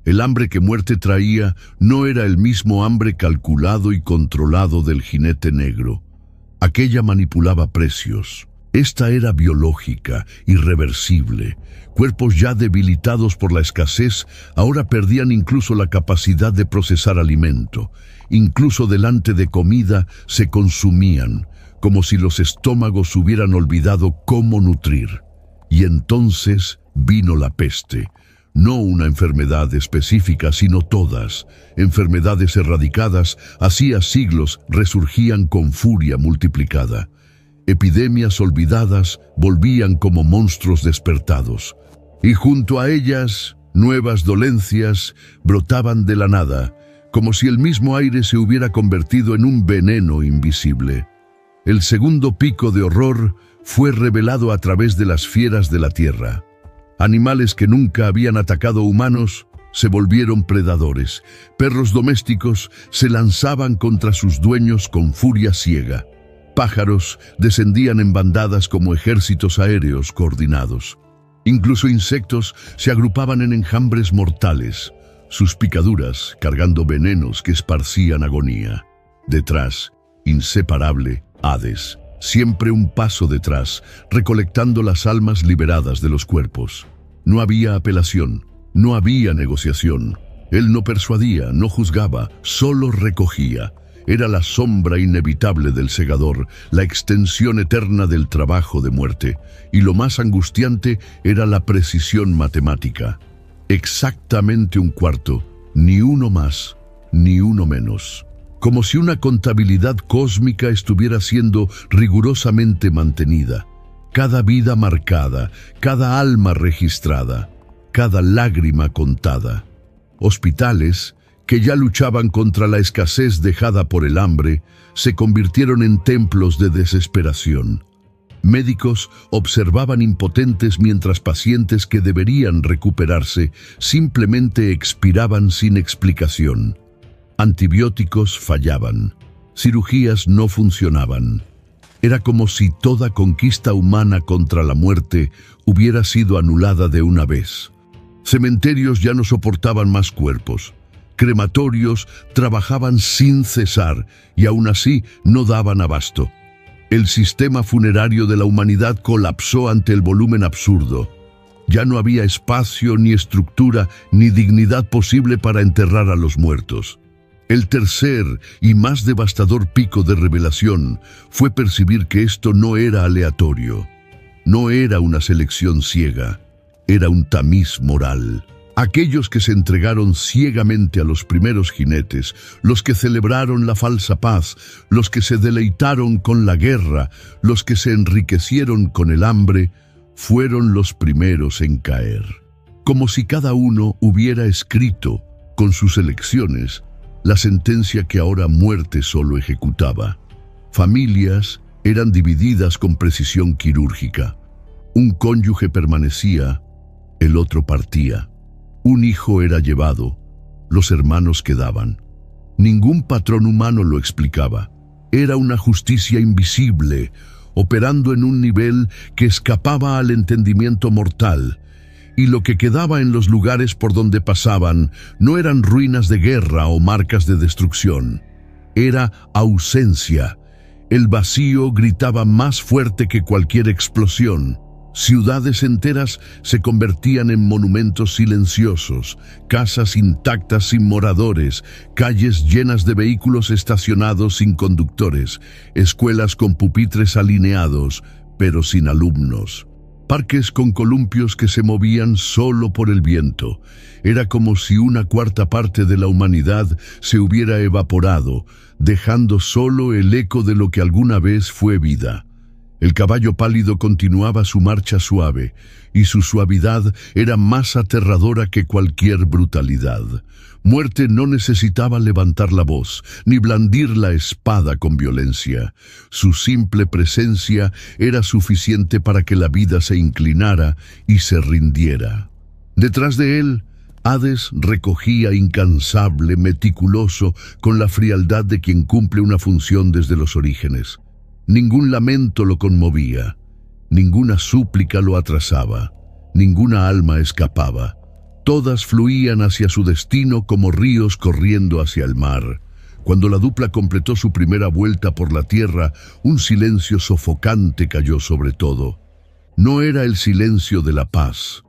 El hambre que muerte traía no era el mismo hambre calculado y controlado del jinete negro. Aquella manipulaba precios. Esta era biológica, irreversible. Cuerpos ya debilitados por la escasez ahora perdían incluso la capacidad de procesar alimento. Incluso delante de comida se consumían, como si los estómagos hubieran olvidado cómo nutrir. Y entonces vino la peste. No una enfermedad específica, sino todas. Enfermedades erradicadas hacía siglos resurgían con furia multiplicada. Epidemias olvidadas volvían como monstruos despertados. Y junto a ellas, nuevas dolencias brotaban de la nada, como si el mismo aire se hubiera convertido en un veneno invisible. El segundo pico de horror fue revelado a través de las fieras de la tierra. Animales que nunca habían atacado humanos se volvieron predadores. Perros domésticos se lanzaban contra sus dueños con furia ciega. Pájaros descendían en bandadas como ejércitos aéreos coordinados. Incluso insectos se agrupaban en enjambres mortales, sus picaduras cargando venenos que esparcían agonía. Detrás, inseparable, Hades. Siempre un paso detrás, recolectando las almas liberadas de los cuerpos. No había apelación, no había negociación. Él no persuadía, no juzgaba, solo recogía. Era la sombra inevitable del segador, la extensión eterna del trabajo de muerte. Y lo más angustiante era la precisión matemática. Exactamente un cuarto, ni uno más, ni uno menos. Como si una contabilidad cósmica estuviera siendo rigurosamente mantenida. Cada vida marcada, cada alma registrada, cada lágrima contada. Hospitales, que ya luchaban contra la escasez dejada por el hambre, se convirtieron en templos de desesperación. Médicos observaban impotentes mientras pacientes que deberían recuperarse simplemente expiraban sin explicación. Antibióticos fallaban, cirugías no funcionaban. Era como si toda conquista humana contra la muerte hubiera sido anulada de una vez. Cementerios ya no soportaban más cuerpos. Crematorios trabajaban sin cesar y aún así no daban abasto. El sistema funerario de la humanidad colapsó ante el volumen absurdo. Ya no había espacio, ni estructura, ni dignidad posible para enterrar a los muertos. El tercer y más devastador pico de revelación fue percibir que esto no era aleatorio. No era una selección ciega, era un tamiz moral. Aquellos que se entregaron ciegamente a los primeros jinetes, los que celebraron la falsa paz, los que se deleitaron con la guerra, los que se enriquecieron con el hambre, fueron los primeros en caer. Como si cada uno hubiera escrito, con sus elecciones, la sentencia que ahora muerte solo ejecutaba. Familias eran divididas con precisión quirúrgica. Un cónyuge permanecía, el otro partía. Un hijo era llevado, los hermanos quedaban. Ningún patrón humano lo explicaba. Era una justicia invisible, operando en un nivel que escapaba al entendimiento mortal. Y lo que quedaba en los lugares por donde pasaban no eran ruinas de guerra o marcas de destrucción. Era ausencia. El vacío gritaba más fuerte que cualquier explosión. Ciudades enteras se convertían en monumentos silenciosos, casas intactas sin moradores, calles llenas de vehículos estacionados sin conductores, escuelas con pupitres alineados, pero sin alumnos. Parques con columpios que se movían solo por el viento. Era como si una cuarta parte de la humanidad se hubiera evaporado, dejando solo el eco de lo que alguna vez fue vida. El caballo pálido continuaba su marcha suave, y su suavidad era más aterradora que cualquier brutalidad. Muerte no necesitaba levantar la voz, ni blandir la espada con violencia. Su simple presencia era suficiente para que la vida se inclinara y se rindiera. Detrás de él, Hades recogía incansable, meticuloso, con la frialdad de quien cumple una función desde los orígenes. Ningún lamento lo conmovía, ninguna súplica lo atrasaba, ninguna alma escapaba. Todas fluían hacia su destino como ríos corriendo hacia el mar. Cuando la dupla completó su primera vuelta por la tierra, un silencio sofocante cayó sobre todo. No era el silencio de la paz,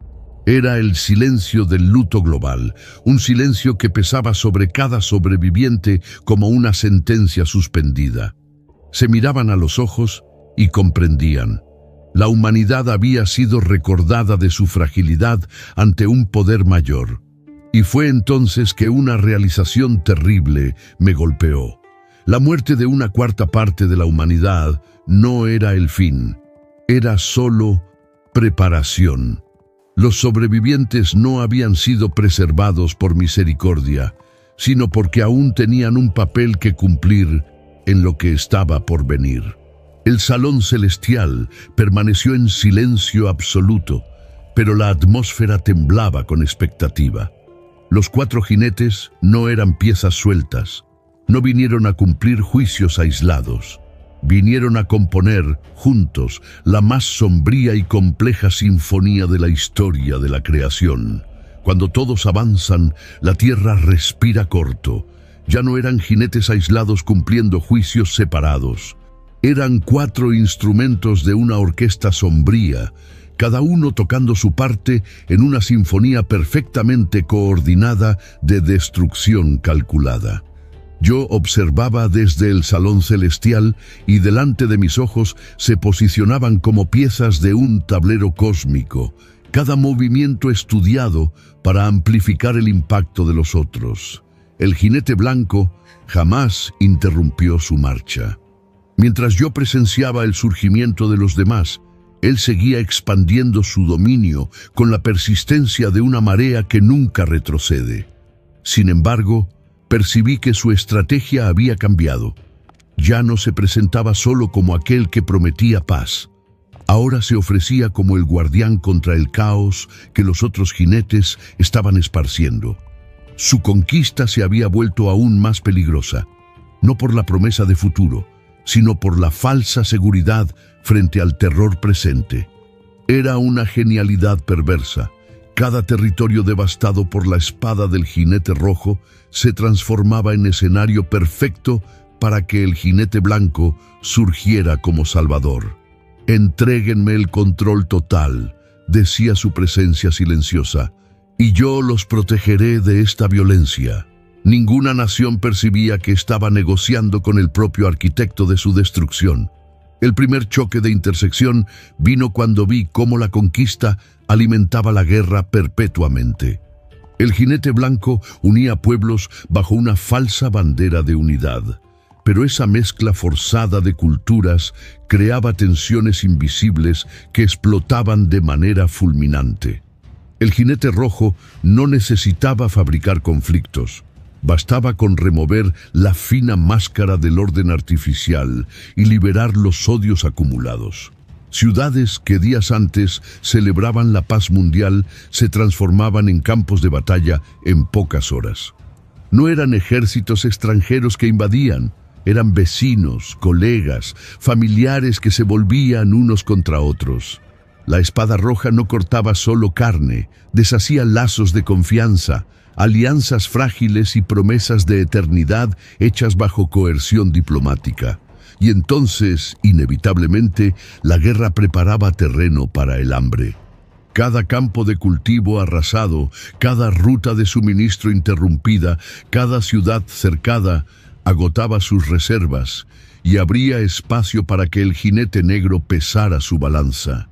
era el silencio del luto global, un silencio que pesaba sobre cada sobreviviente como una sentencia suspendida. Se miraban a los ojos y comprendían. La humanidad había sido recordada de su fragilidad ante un poder mayor. Y fue entonces que una realización terrible me golpeó. La muerte de una cuarta parte de la humanidad no era el fin, era solo preparación. Los sobrevivientes no habían sido preservados por misericordia, sino porque aún tenían un papel que cumplir en lo que estaba por venir. El salón celestial permaneció en silencio absoluto, pero la atmósfera temblaba con expectativa. Los 4 jinetes no eran piezas sueltas, no vinieron a cumplir juicios aislados, vinieron a componer, juntos, la más sombría y compleja sinfonía de la historia de la creación. Cuando todos avanzan, la tierra respira corto. Ya no eran jinetes aislados cumpliendo juicios separados. Eran 4 instrumentos de una orquesta sombría, cada uno tocando su parte en una sinfonía perfectamente coordinada de destrucción calculada. Yo observaba desde el salón celestial y delante de mis ojos se posicionaban como piezas de un tablero cósmico, cada movimiento estudiado para amplificar el impacto de los otros. El jinete blanco jamás interrumpió su marcha. Mientras yo presenciaba el surgimiento de los demás, él seguía expandiendo su dominio con la persistencia de una marea que nunca retrocede. Sin embargo, percibí que su estrategia había cambiado. Ya no se presentaba solo como aquel que prometía paz. Ahora se ofrecía como el guardián contra el caos que los otros jinetes estaban esparciendo. Su conquista se había vuelto aún más peligrosa, no por la promesa de futuro, sino por la falsa seguridad frente al terror presente. Era una genialidad perversa. Cada territorio devastado por la espada del jinete rojo se transformaba en escenario perfecto para que el jinete blanco surgiera como salvador. «Entréguenme el control total», decía su presencia silenciosa, «y yo los protegeré de esta violencia». Ninguna nación percibía que estaba negociando con el propio arquitecto de su destrucción. El primer choque de intersección vino cuando vi cómo la conquista alimentaba la guerra perpetuamente. El jinete blanco unía pueblos bajo una falsa bandera de unidad, pero esa mezcla forzada de culturas creaba tensiones invisibles que explotaban de manera fulminante. El jinete rojo no necesitaba fabricar conflictos. Bastaba con remover la fina máscara del orden artificial y liberar los odios acumulados. Ciudades que días antes celebraban la paz mundial se transformaban en campos de batalla en pocas horas. No eran ejércitos extranjeros que invadían, eran vecinos, colegas, familiares que se volvían unos contra otros. La espada roja no cortaba solo carne, deshacía lazos de confianza, alianzas frágiles y promesas de eternidad hechas bajo coerción diplomática. Y entonces, inevitablemente, la guerra preparaba terreno para el hambre. Cada campo de cultivo arrasado, cada ruta de suministro interrumpida, cada ciudad cercada, agotaba sus reservas y abría espacio para que el jinete negro pesara su balanza.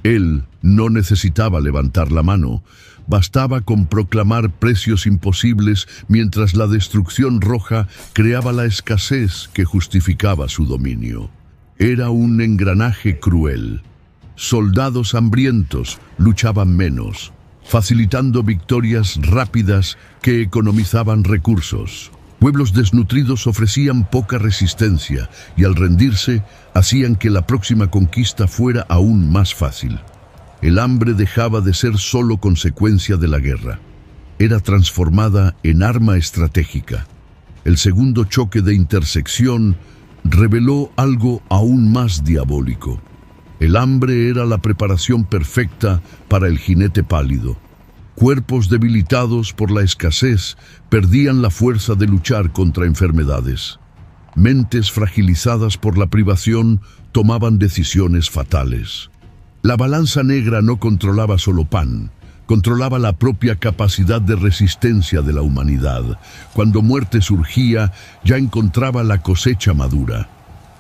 Él no necesitaba levantar la mano, bastaba con proclamar precios imposibles mientras la destrucción roja creaba la escasez que justificaba su dominio. Era un engranaje cruel. Soldados hambrientos luchaban menos, facilitando victorias rápidas que economizaban recursos. Pueblos desnutridos ofrecían poca resistencia y al rendirse hacían que la próxima conquista fuera aún más fácil. El hambre dejaba de ser solo consecuencia de la guerra. Era transformada en arma estratégica. El segundo choque de intersección reveló algo aún más diabólico. El hambre era la preparación perfecta para el jinete pálido. Cuerpos debilitados por la escasez perdían la fuerza de luchar contra enfermedades. Mentes fragilizadas por la privación tomaban decisiones fatales. La balanza negra no controlaba solo pan, controlaba la propia capacidad de resistencia de la humanidad. Cuando muerte surgía, ya encontraba la cosecha madura.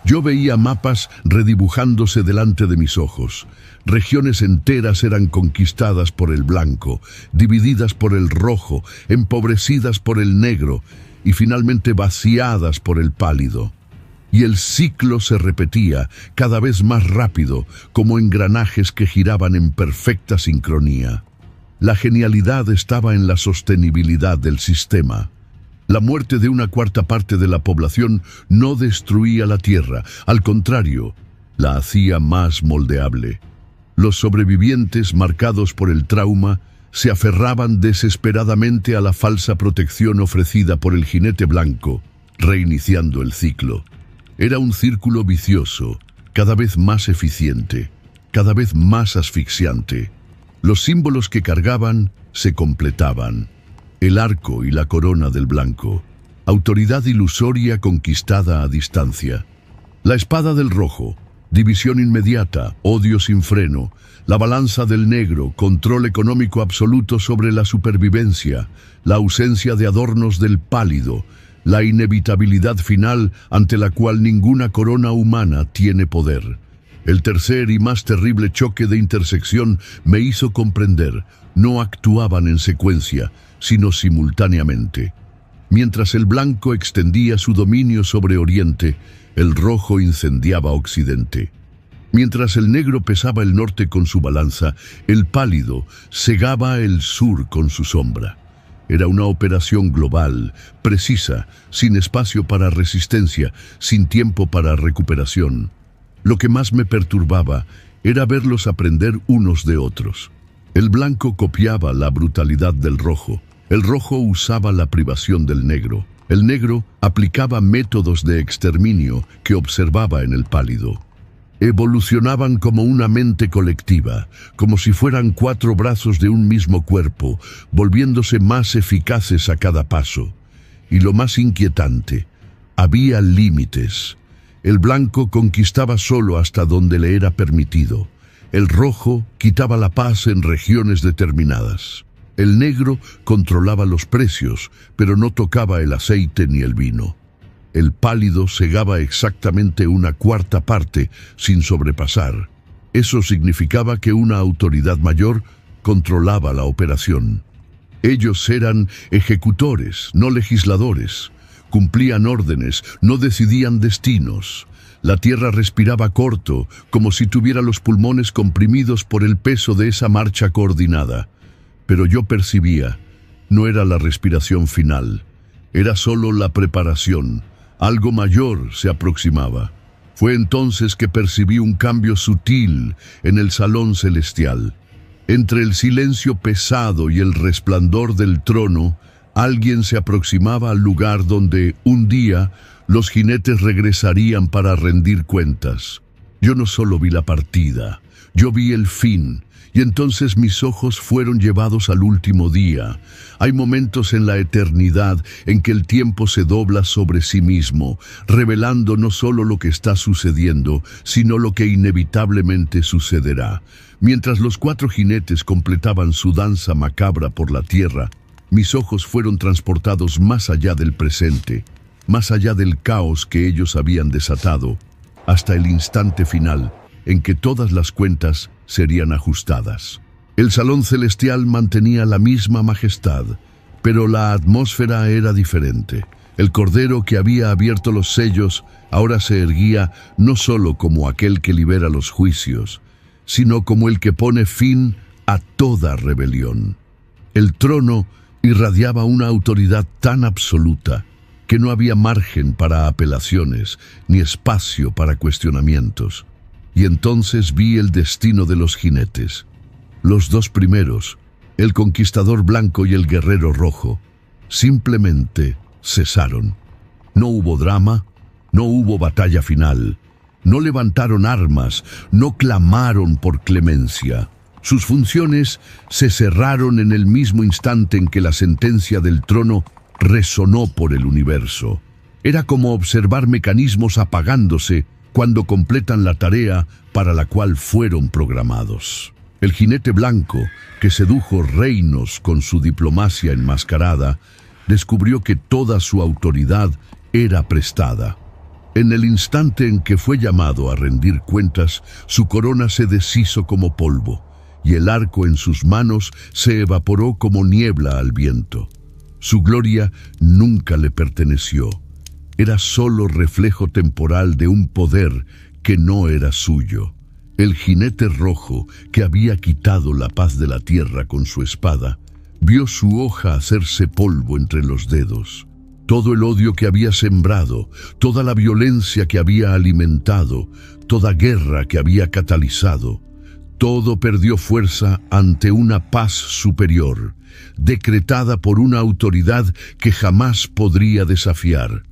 Yo veía mapas redibujándose delante de mis ojos. Regiones enteras eran conquistadas por el blanco, divididas por el rojo, empobrecidas por el negro y finalmente vaciadas por el pálido. Y el ciclo se repetía cada vez más rápido, como engranajes que giraban en perfecta sincronía. La genialidad estaba en la sostenibilidad del sistema. La muerte de una cuarta parte de la población no destruía la tierra, al contrario, la hacía más moldeable. Los sobrevivientes, marcados por el trauma, se aferraban desesperadamente a la falsa protección ofrecida por el jinete blanco, reiniciando el ciclo. Era un círculo vicioso, cada vez más eficiente, cada vez más asfixiante. Los símbolos que cargaban se completaban. El arco y la corona del blanco, autoridad ilusoria conquistada a distancia. La espada del rojo, división inmediata, odio sin freno. La balanza del negro, control económico absoluto sobre la supervivencia. La ausencia de adornos del pálido, la inevitabilidad final ante la cual ninguna corona humana tiene poder. El tercer y más terrible choque de intersección me hizo comprender, no actuaban en secuencia, sino simultáneamente. Mientras el blanco extendía su dominio sobre Oriente, el rojo incendiaba Occidente. Mientras el negro pesaba el norte con su balanza, el pálido cegaba el sur con su sombra. Era una operación global, precisa, sin espacio para resistencia, sin tiempo para recuperación. Lo que más me perturbaba era verlos aprender unos de otros. El blanco copiaba la brutalidad del rojo. El rojo usaba la privación del negro. El negro aplicaba métodos de exterminio que observaba en el pálido. Evolucionaban como una mente colectiva, como si fueran 4 brazos de un mismo cuerpo, volviéndose más eficaces a cada paso. Y lo más inquietante, había límites. El blanco conquistaba solo hasta donde le era permitido. El rojo quitaba la paz en regiones determinadas. El negro controlaba los precios, pero no tocaba el aceite ni el vino. El pálido cegaba exactamente una cuarta parte sin sobrepasar. Eso significaba que una autoridad mayor controlaba la operación. Ellos eran ejecutores, no legisladores. Cumplían órdenes, no decidían destinos. La tierra respiraba corto, como si tuviera los pulmones comprimidos por el peso de esa marcha coordinada. Pero yo percibía, no era la respiración final, era solo la preparación. Algo mayor se aproximaba. Fue entonces que percibí un cambio sutil en el salón celestial. Entre el silencio pesado y el resplandor del trono, alguien se aproximaba al lugar donde, un día, los jinetes regresarían para rendir cuentas. Yo no solo vi la partida, yo vi el fin. Y entonces mis ojos fueron llevados al último día. Hay momentos en la eternidad en que el tiempo se dobla sobre sí mismo, revelando no solo lo que está sucediendo, sino lo que inevitablemente sucederá. Mientras los 4 jinetes completaban su danza macabra por la tierra, mis ojos fueron transportados más allá del presente, más allá del caos que ellos habían desatado, hasta el instante final, en que todas las cuentas serían ajustadas. El salón celestial mantenía la misma majestad, pero la atmósfera era diferente. El Cordero que había abierto los sellos ahora se erguía no solo como aquel que libera los juicios, sino como el que pone fin a toda rebelión. El trono irradiaba una autoridad tan absoluta que no había margen para apelaciones ni espacio para cuestionamientos. Y entonces vi el destino de los jinetes. Los dos primeros, el conquistador blanco y el guerrero rojo, simplemente cesaron. No hubo drama, no hubo batalla final, no levantaron armas, no clamaron por clemencia. Sus funciones se cerraron en el mismo instante en que la sentencia del trono resonó por el universo. Era como observar mecanismos apagándose cuando completan la tarea para la cual fueron programados. El jinete blanco, que sedujo reinos con su diplomacia enmascarada, descubrió que toda su autoridad era prestada. En el instante en que fue llamado a rendir cuentas, su corona se deshizo como polvo, y el arco en sus manos se evaporó como niebla al viento. Su gloria nunca le perteneció. Era solo reflejo temporal de un poder que no era suyo. El jinete rojo, que había quitado la paz de la tierra con su espada, vio su hoja hacerse polvo entre los dedos. Todo el odio que había sembrado, toda la violencia que había alimentado, toda guerra que había catalizado, todo perdió fuerza ante una paz superior, decretada por una autoridad que jamás podría desafiar.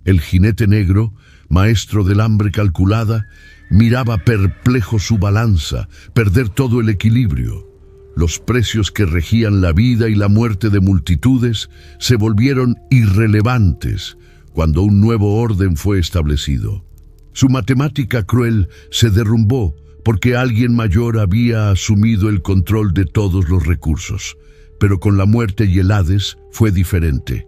El jinete negro, maestro del hambre calculada, miraba perplejo su balanza, perder todo el equilibrio. Los precios que regían la vida y la muerte de multitudes se volvieron irrelevantes cuando un nuevo orden fue establecido. Su matemática cruel se derrumbó porque alguien mayor había asumido el control de todos los recursos. Pero con la muerte y el Hades fue diferente.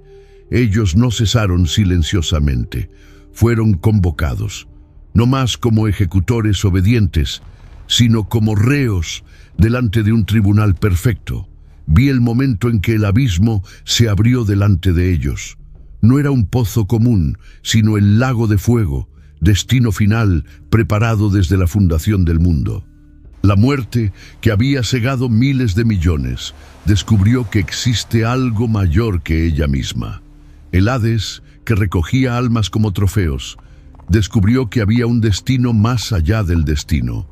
Ellos no cesaron silenciosamente, fueron convocados, no más como ejecutores obedientes, sino como reos delante de un tribunal perfecto. Vi el momento en que el abismo se abrió delante de ellos. No era un pozo común, sino el lago de fuego, destino final preparado desde la fundación del mundo. La muerte, que había cegado miles de millones, descubrió que existe algo mayor que ella misma. El Hades, que recogía almas como trofeos, descubrió que había un destino más allá del destino.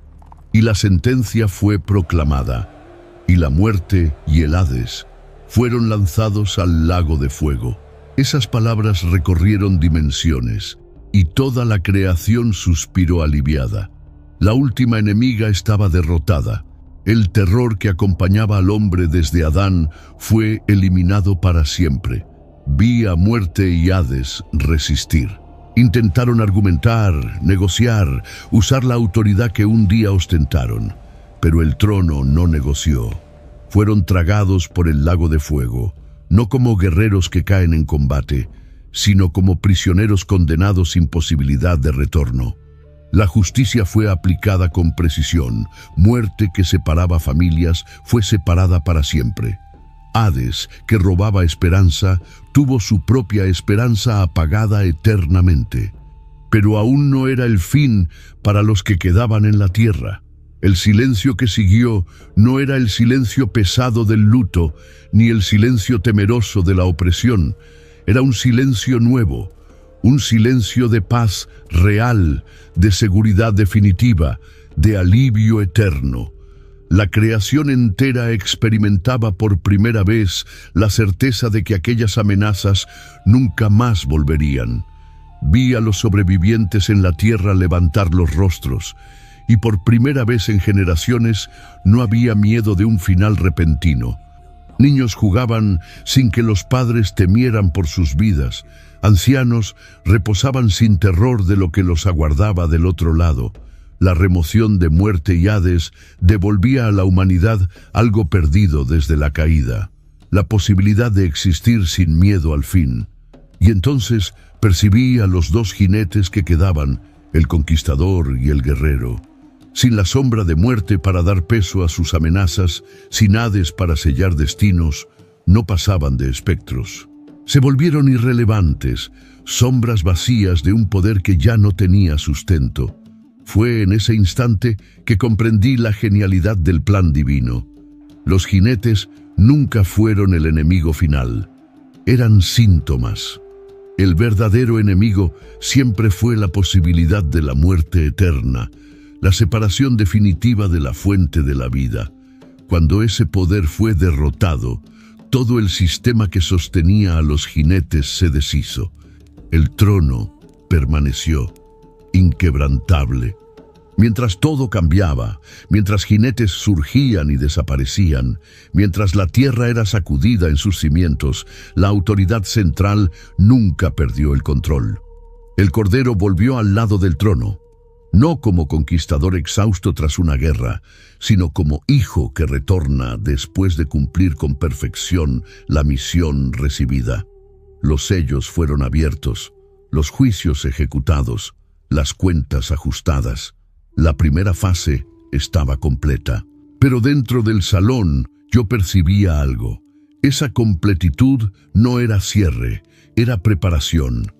Y la sentencia fue proclamada, y la muerte y el Hades fueron lanzados al lago de fuego. Esas palabras recorrieron dimensiones, y toda la creación suspiró aliviada. La última enemiga estaba derrotada. El terror que acompañaba al hombre desde Adán fue eliminado para siempre. Vi a muerte y Hades resistir. Intentaron argumentar, negociar, usar la autoridad que un día ostentaron, pero el trono no negoció. Fueron tragados por el lago de fuego, no como guerreros que caen en combate, sino como prisioneros condenados sin posibilidad de retorno. La justicia fue aplicada con precisión. Muerte que separaba familias fue separada para siempre. Hades, que robaba esperanza, tuvo su propia esperanza apagada eternamente. Pero aún no era el fin para los que quedaban en la tierra. El silencio que siguió no era el silencio pesado del luto, ni el silencio temeroso de la opresión. Era un silencio nuevo, un silencio de paz real, de seguridad definitiva, de alivio eterno. La creación entera experimentaba por primera vez la certeza de que aquellas amenazas nunca más volverían. Vi a los sobrevivientes en la tierra levantar los rostros, y por primera vez en generaciones no había miedo de un final repentino. Niños jugaban sin que los padres temieran por sus vidas. Ancianos reposaban sin terror de lo que los aguardaba del otro lado. La remoción de muerte y Hades devolvía a la humanidad algo perdido desde la caída, la posibilidad de existir sin miedo al fin. Y entonces percibí a los dos jinetes que quedaban, el conquistador y el guerrero. sin la sombra de muerte para dar peso a sus amenazas, sin Hades para sellar destinos, no pasaban de espectros. Se volvieron irrelevantes, sombras vacías de un poder que ya no tenía sustento. Fue en ese instante que comprendí la genialidad del plan divino. Los jinetes nunca fueron el enemigo final. Eran síntomas. El verdadero enemigo siempre fue la posibilidad de la muerte eterna, la separación definitiva de la fuente de la vida. Cuando ese poder fue derrotado, todo el sistema que sostenía a los jinetes se deshizo. El trono permaneció inquebrantable. Mientras todo cambiaba, mientras jinetes surgían y desaparecían, mientras la tierra era sacudida en sus cimientos, la autoridad central nunca perdió el control. El Cordero volvió al lado del trono, no como conquistador exhausto tras una guerra, sino como hijo que retorna después de cumplir con perfección la misión recibida. Los sellos fueron abiertos, los juicios ejecutados, las cuentas ajustadas. La primera fase estaba completa, pero dentro del salón yo percibía algo. Esa completitud no era cierre, era preparación.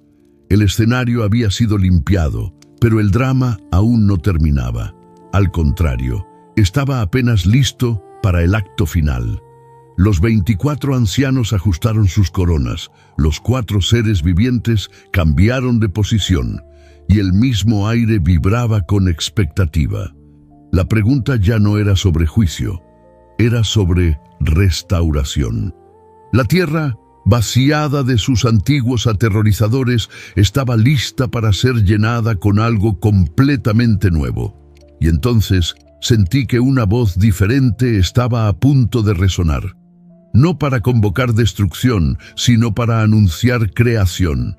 El escenario había sido limpiado, pero el drama aún no terminaba. Al contrario, estaba apenas listo para el acto final. Los 24 ancianos ajustaron sus coronas, los 4 seres vivientes cambiaron de posición, y el mismo aire vibraba con expectativa. La pregunta ya no era sobre juicio, era sobre restauración. La tierra, vaciada de sus antiguos aterrorizadores, estaba lista para ser llenada con algo completamente nuevo. Y entonces sentí que una voz diferente estaba a punto de resonar. No para convocar destrucción, sino para anunciar creación.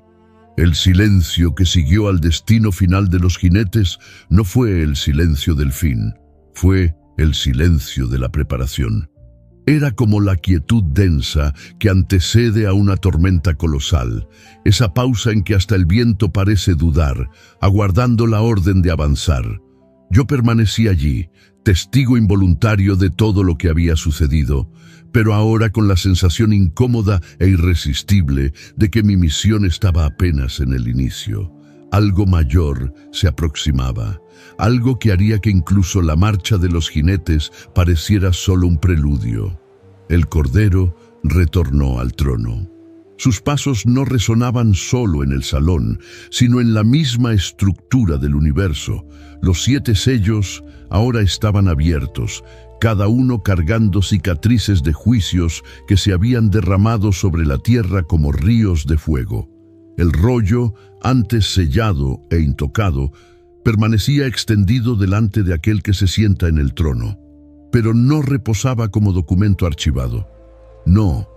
El silencio que siguió al destino final de los jinetes no fue el silencio del fin, fue el silencio de la preparación. Era como la quietud densa que antecede a una tormenta colosal, esa pausa en que hasta el viento parece dudar, aguardando la orden de avanzar. Yo permanecí allí, testigo involuntario de todo lo que había sucedido, pero ahora con la sensación incómoda e irresistible de que mi misión estaba apenas en el inicio. Algo mayor se aproximaba, algo que haría que incluso la marcha de los jinetes pareciera solo un preludio. El Cordero retornó al trono. Sus pasos no resonaban solo en el salón, sino en la misma estructura del universo. Los 7 sellos ahora estaban abiertos, cada uno cargando cicatrices de juicios que se habían derramado sobre la tierra como ríos de fuego. El rollo, antes sellado e intocado, permanecía extendido delante de aquel que se sienta en el trono, pero no reposaba como documento archivado. No,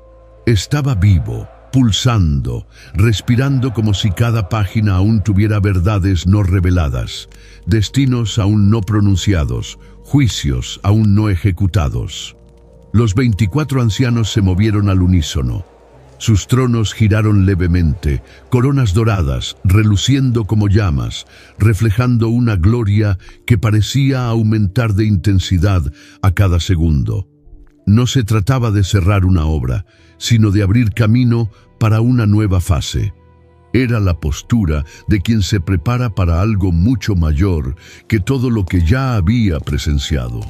estaba vivo, pulsando, respirando como si cada página aún tuviera verdades no reveladas, destinos aún no pronunciados, juicios aún no ejecutados. Los 24 ancianos se movieron al unísono. Sus tronos giraron levemente, coronas doradas, reluciendo como llamas, reflejando una gloria que parecía aumentar de intensidad a cada segundo. No se trataba de cerrar una obra, sino de abrir camino para una nueva fase. Era la postura de quien se prepara para algo mucho mayor que todo lo que ya había presenciado.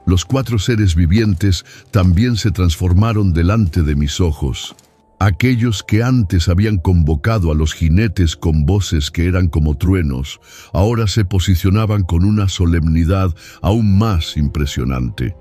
Los 4 seres vivientes también se transformaron delante de mis ojos. Aquellos que antes habían convocado a los jinetes con voces que eran como truenos, ahora se posicionaban con una solemnidad aún más impresionante.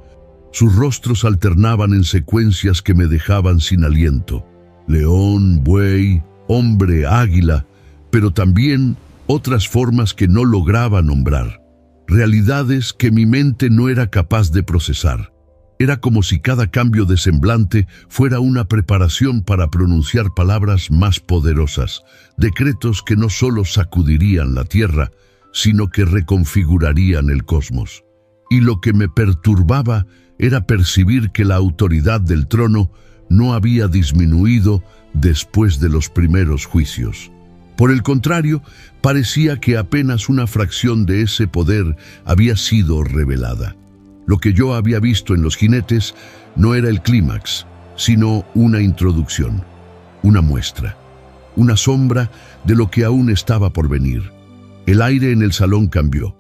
Sus rostros alternaban en secuencias que me dejaban sin aliento. León, buey, hombre, águila, pero también otras formas que no lograba nombrar. Realidades que mi mente no era capaz de procesar. Era como si cada cambio de semblante fuera una preparación para pronunciar palabras más poderosas, decretos que no solo sacudirían la tierra, sino que reconfigurarían el cosmos. Y lo que me perturbaba era percibir que la autoridad del trono no había disminuido después de los primeros juicios. Por el contrario, parecía que apenas una fracción de ese poder había sido revelada. Lo que yo había visto en los jinetes no era el clímax, sino una introducción, una muestra, una sombra de lo que aún estaba por venir. El aire en el salón cambió.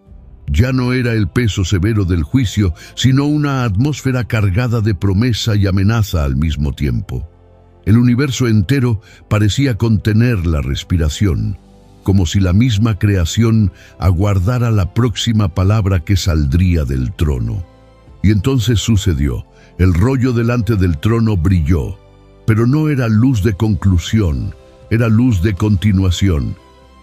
Ya no era el peso severo del juicio, sino una atmósfera cargada de promesa y amenaza al mismo tiempo. El universo entero parecía contener la respiración, como si la misma creación aguardara la próxima palabra que saldría del trono. Y entonces sucedió. El rollo delante del trono brilló, pero no era luz de conclusión, era luz de continuación.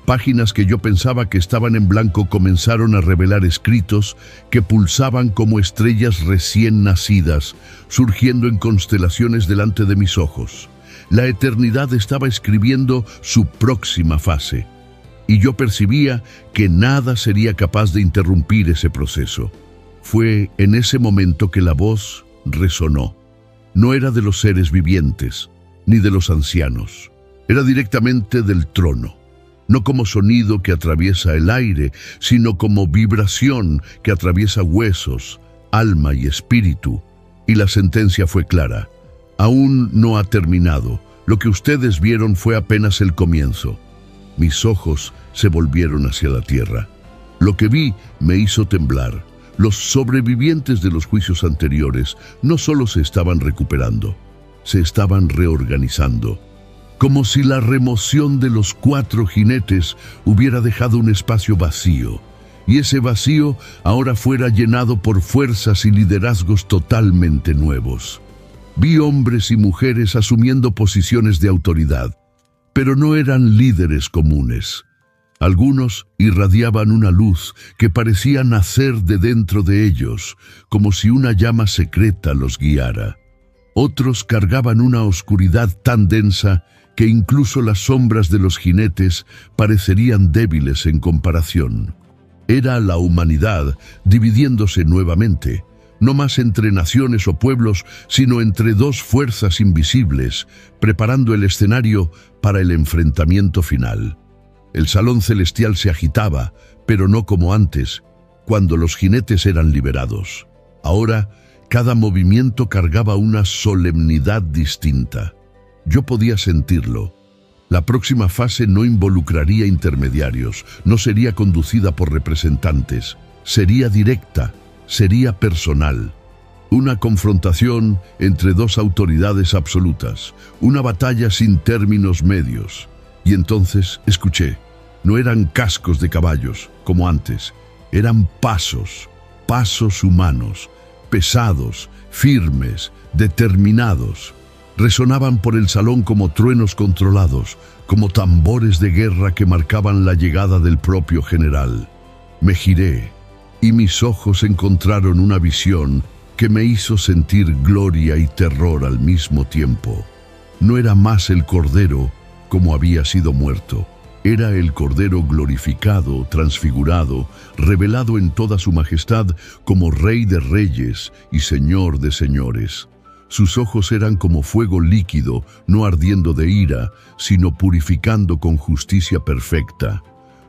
Páginas que yo pensaba que estaban en blanco comenzaron a revelar escritos que pulsaban como estrellas recién nacidas, surgiendo en constelaciones delante de mis ojos. La eternidad estaba escribiendo su próxima fase, y yo percibía que nada sería capaz de interrumpir ese proceso. Fue en ese momento que la voz resonó. No era de los seres vivientes, ni de los ancianos. Era directamente del trono. No como sonido que atraviesa el aire, sino como vibración que atraviesa huesos, alma y espíritu. Y la sentencia fue clara. Aún no ha terminado. Lo que ustedes vieron fue apenas el comienzo. Mis ojos se volvieron hacia la tierra. Lo que vi me hizo temblar. Los sobrevivientes de los juicios anteriores no solo se estaban recuperando, se estaban reorganizando. Como si la remoción de los 4 jinetes hubiera dejado un espacio vacío, y ese vacío ahora fuera llenado por fuerzas y liderazgos totalmente nuevos. Vi hombres y mujeres asumiendo posiciones de autoridad, pero no eran líderes comunes. Algunos irradiaban una luz que parecía nacer de dentro de ellos, como si una llama secreta los guiara. Otros cargaban una oscuridad tan densa que incluso las sombras de los jinetes parecerían débiles en comparación. Era la humanidad dividiéndose nuevamente, no más entre naciones o pueblos, sino entre 2 fuerzas invisibles, preparando el escenario para el enfrentamiento final. El salón celestial se agitaba, pero no como antes, cuando los jinetes eran liberados. Ahora, cada movimiento cargaba una solemnidad distinta. Yo podía sentirlo. La próxima fase no involucraría intermediarios, no sería conducida por representantes, sería directa, sería personal. Una confrontación entre 2 autoridades absolutas, una batalla sin términos medios. Y entonces escuché, no eran cascos de caballos, como antes, eran pasos humanos, pesados, firmes, determinados. Resonaban por el salón como truenos controlados, como tambores de guerra que marcaban la llegada del propio general. Me giré, y mis ojos encontraron una visión que me hizo sentir gloria y terror al mismo tiempo. No era más el Cordero como había sido muerto. Era el Cordero glorificado, transfigurado, revelado en toda su majestad como Rey de Reyes y Señor de Señores. Sus ojos eran como fuego líquido, no ardiendo de ira, sino purificando con justicia perfecta.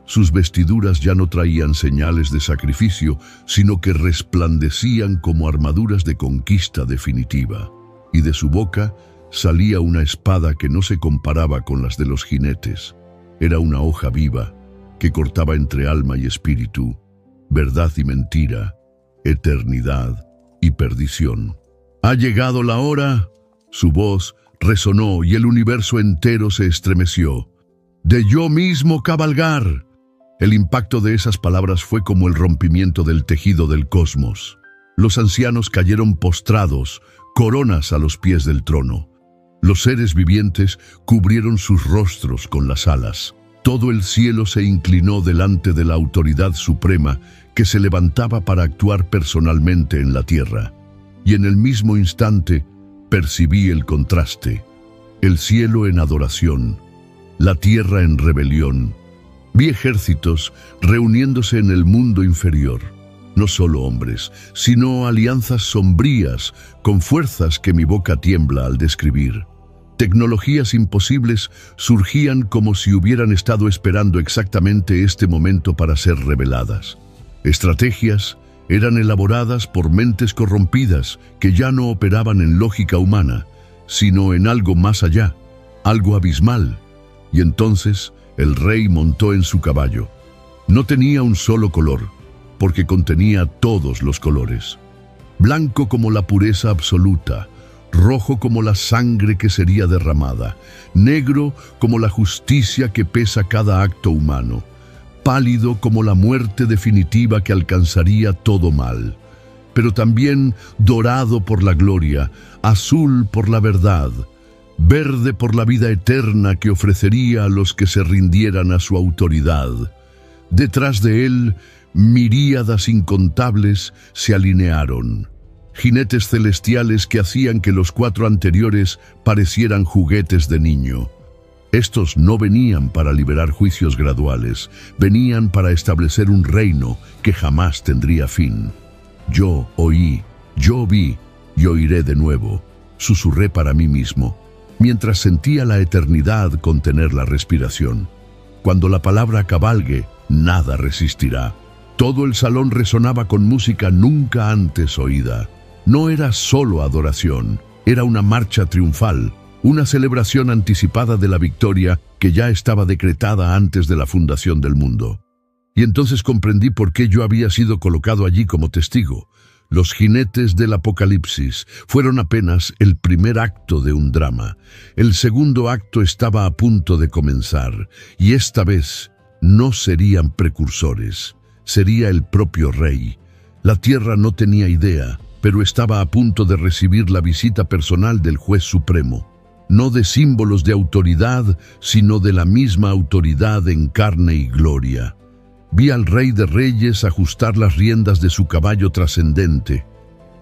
Sus vestiduras ya no traían señales de sacrificio, sino que resplandecían como armaduras de conquista definitiva. Y de su boca salía una espada que no se comparaba con las de los jinetes. Era una hoja viva que cortaba entre alma y espíritu, verdad y mentira, eternidad y perdición. «¿Ha llegado la hora?» Su voz resonó y el universo entero se estremeció. «De yo mismo cabalgar». El impacto de esas palabras fue como el rompimiento del tejido del cosmos. Los ancianos cayeron postrados, coronas a los pies del trono. Los seres vivientes cubrieron sus rostros con las alas. Todo el cielo se inclinó delante de la autoridad suprema que se levantaba para actuar personalmente en la tierra. Y en el mismo instante percibí el contraste. El cielo en adoración, la tierra en rebelión. Vi ejércitos reuniéndose en el mundo inferior. No solo hombres, sino alianzas sombrías con fuerzas que mi boca tiembla al describir. Tecnologías imposibles surgían como si hubieran estado esperando exactamente este momento para ser reveladas. Estrategias eran elaboradas por mentes corrompidas que ya no operaban en lógica humana, sino en algo más allá, algo abismal. Y entonces el rey montó en su caballo. No tenía un solo color, porque contenía todos los colores. Blanco como la pureza absoluta, rojo como la sangre que sería derramada, negro como la justicia que pesa cada acto humano, pálido como la muerte definitiva que alcanzaría todo mal, pero también dorado por la gloria, azul por la verdad, verde por la vida eterna que ofrecería a los que se rindieran a su autoridad. Detrás de él, miríadas incontables se alinearon. Jinetes celestiales que hacían que los 4 anteriores parecieran juguetes de niño. Estos no venían para liberar juicios graduales, venían para establecer un reino que jamás tendría fin. Yo oí, yo vi y oiré de nuevo, susurré para mí mismo, mientras sentía la eternidad contener la respiración. Cuando la palabra cabalgue, nada resistirá. Todo el salón resonaba con música nunca antes oída. No era solo adoración, era una marcha triunfal, una celebración anticipada de la victoria que ya estaba decretada antes de la fundación del mundo. Y entonces comprendí por qué yo había sido colocado allí como testigo. Los jinetes del Apocalipsis fueron apenas el primer acto de un drama. El segundo acto estaba a punto de comenzar, y esta vez no serían precursores, sería el propio rey. La tierra no tenía idea, pero estaba a punto de recibir la visita personal del juez supremo, no de símbolos de autoridad, sino de la misma autoridad en carne y gloria. Vi al Rey de Reyes ajustar las riendas de su caballo trascendente.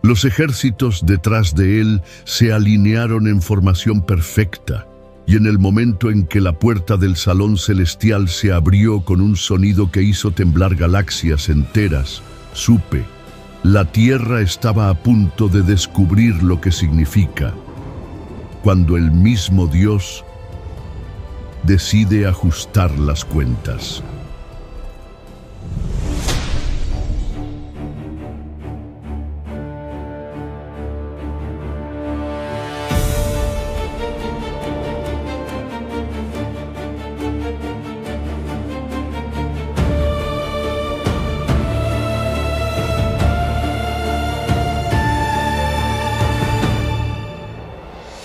Los ejércitos detrás de él se alinearon en formación perfecta, y en el momento en que la puerta del salón celestial se abrió con un sonido que hizo temblar galaxias enteras, supe: la tierra estaba a punto de descubrir lo que significa cuando el mismo Dios decide ajustar las cuentas.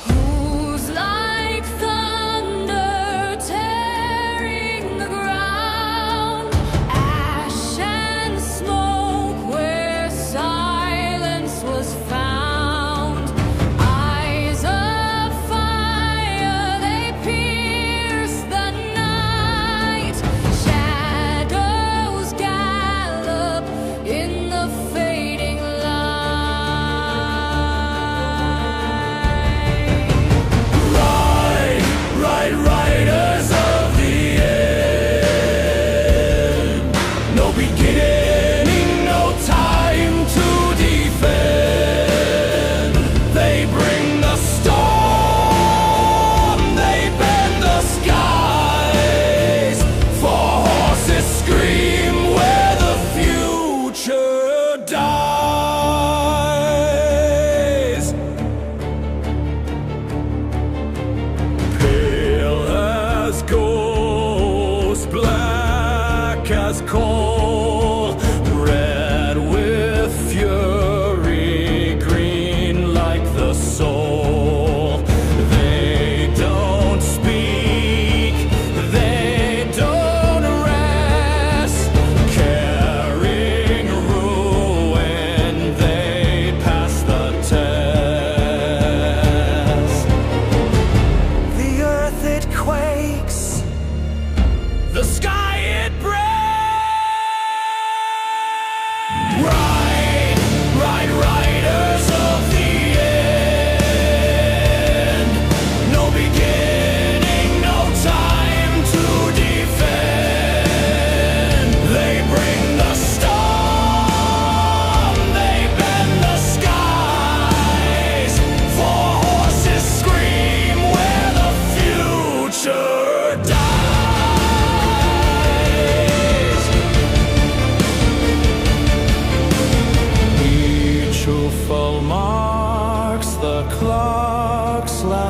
Who's like thunder tearing the ground?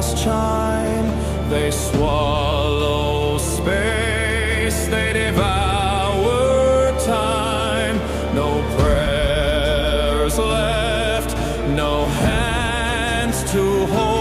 clocks chime, they swallow space, they devour time. No prayers left, no hands to hold.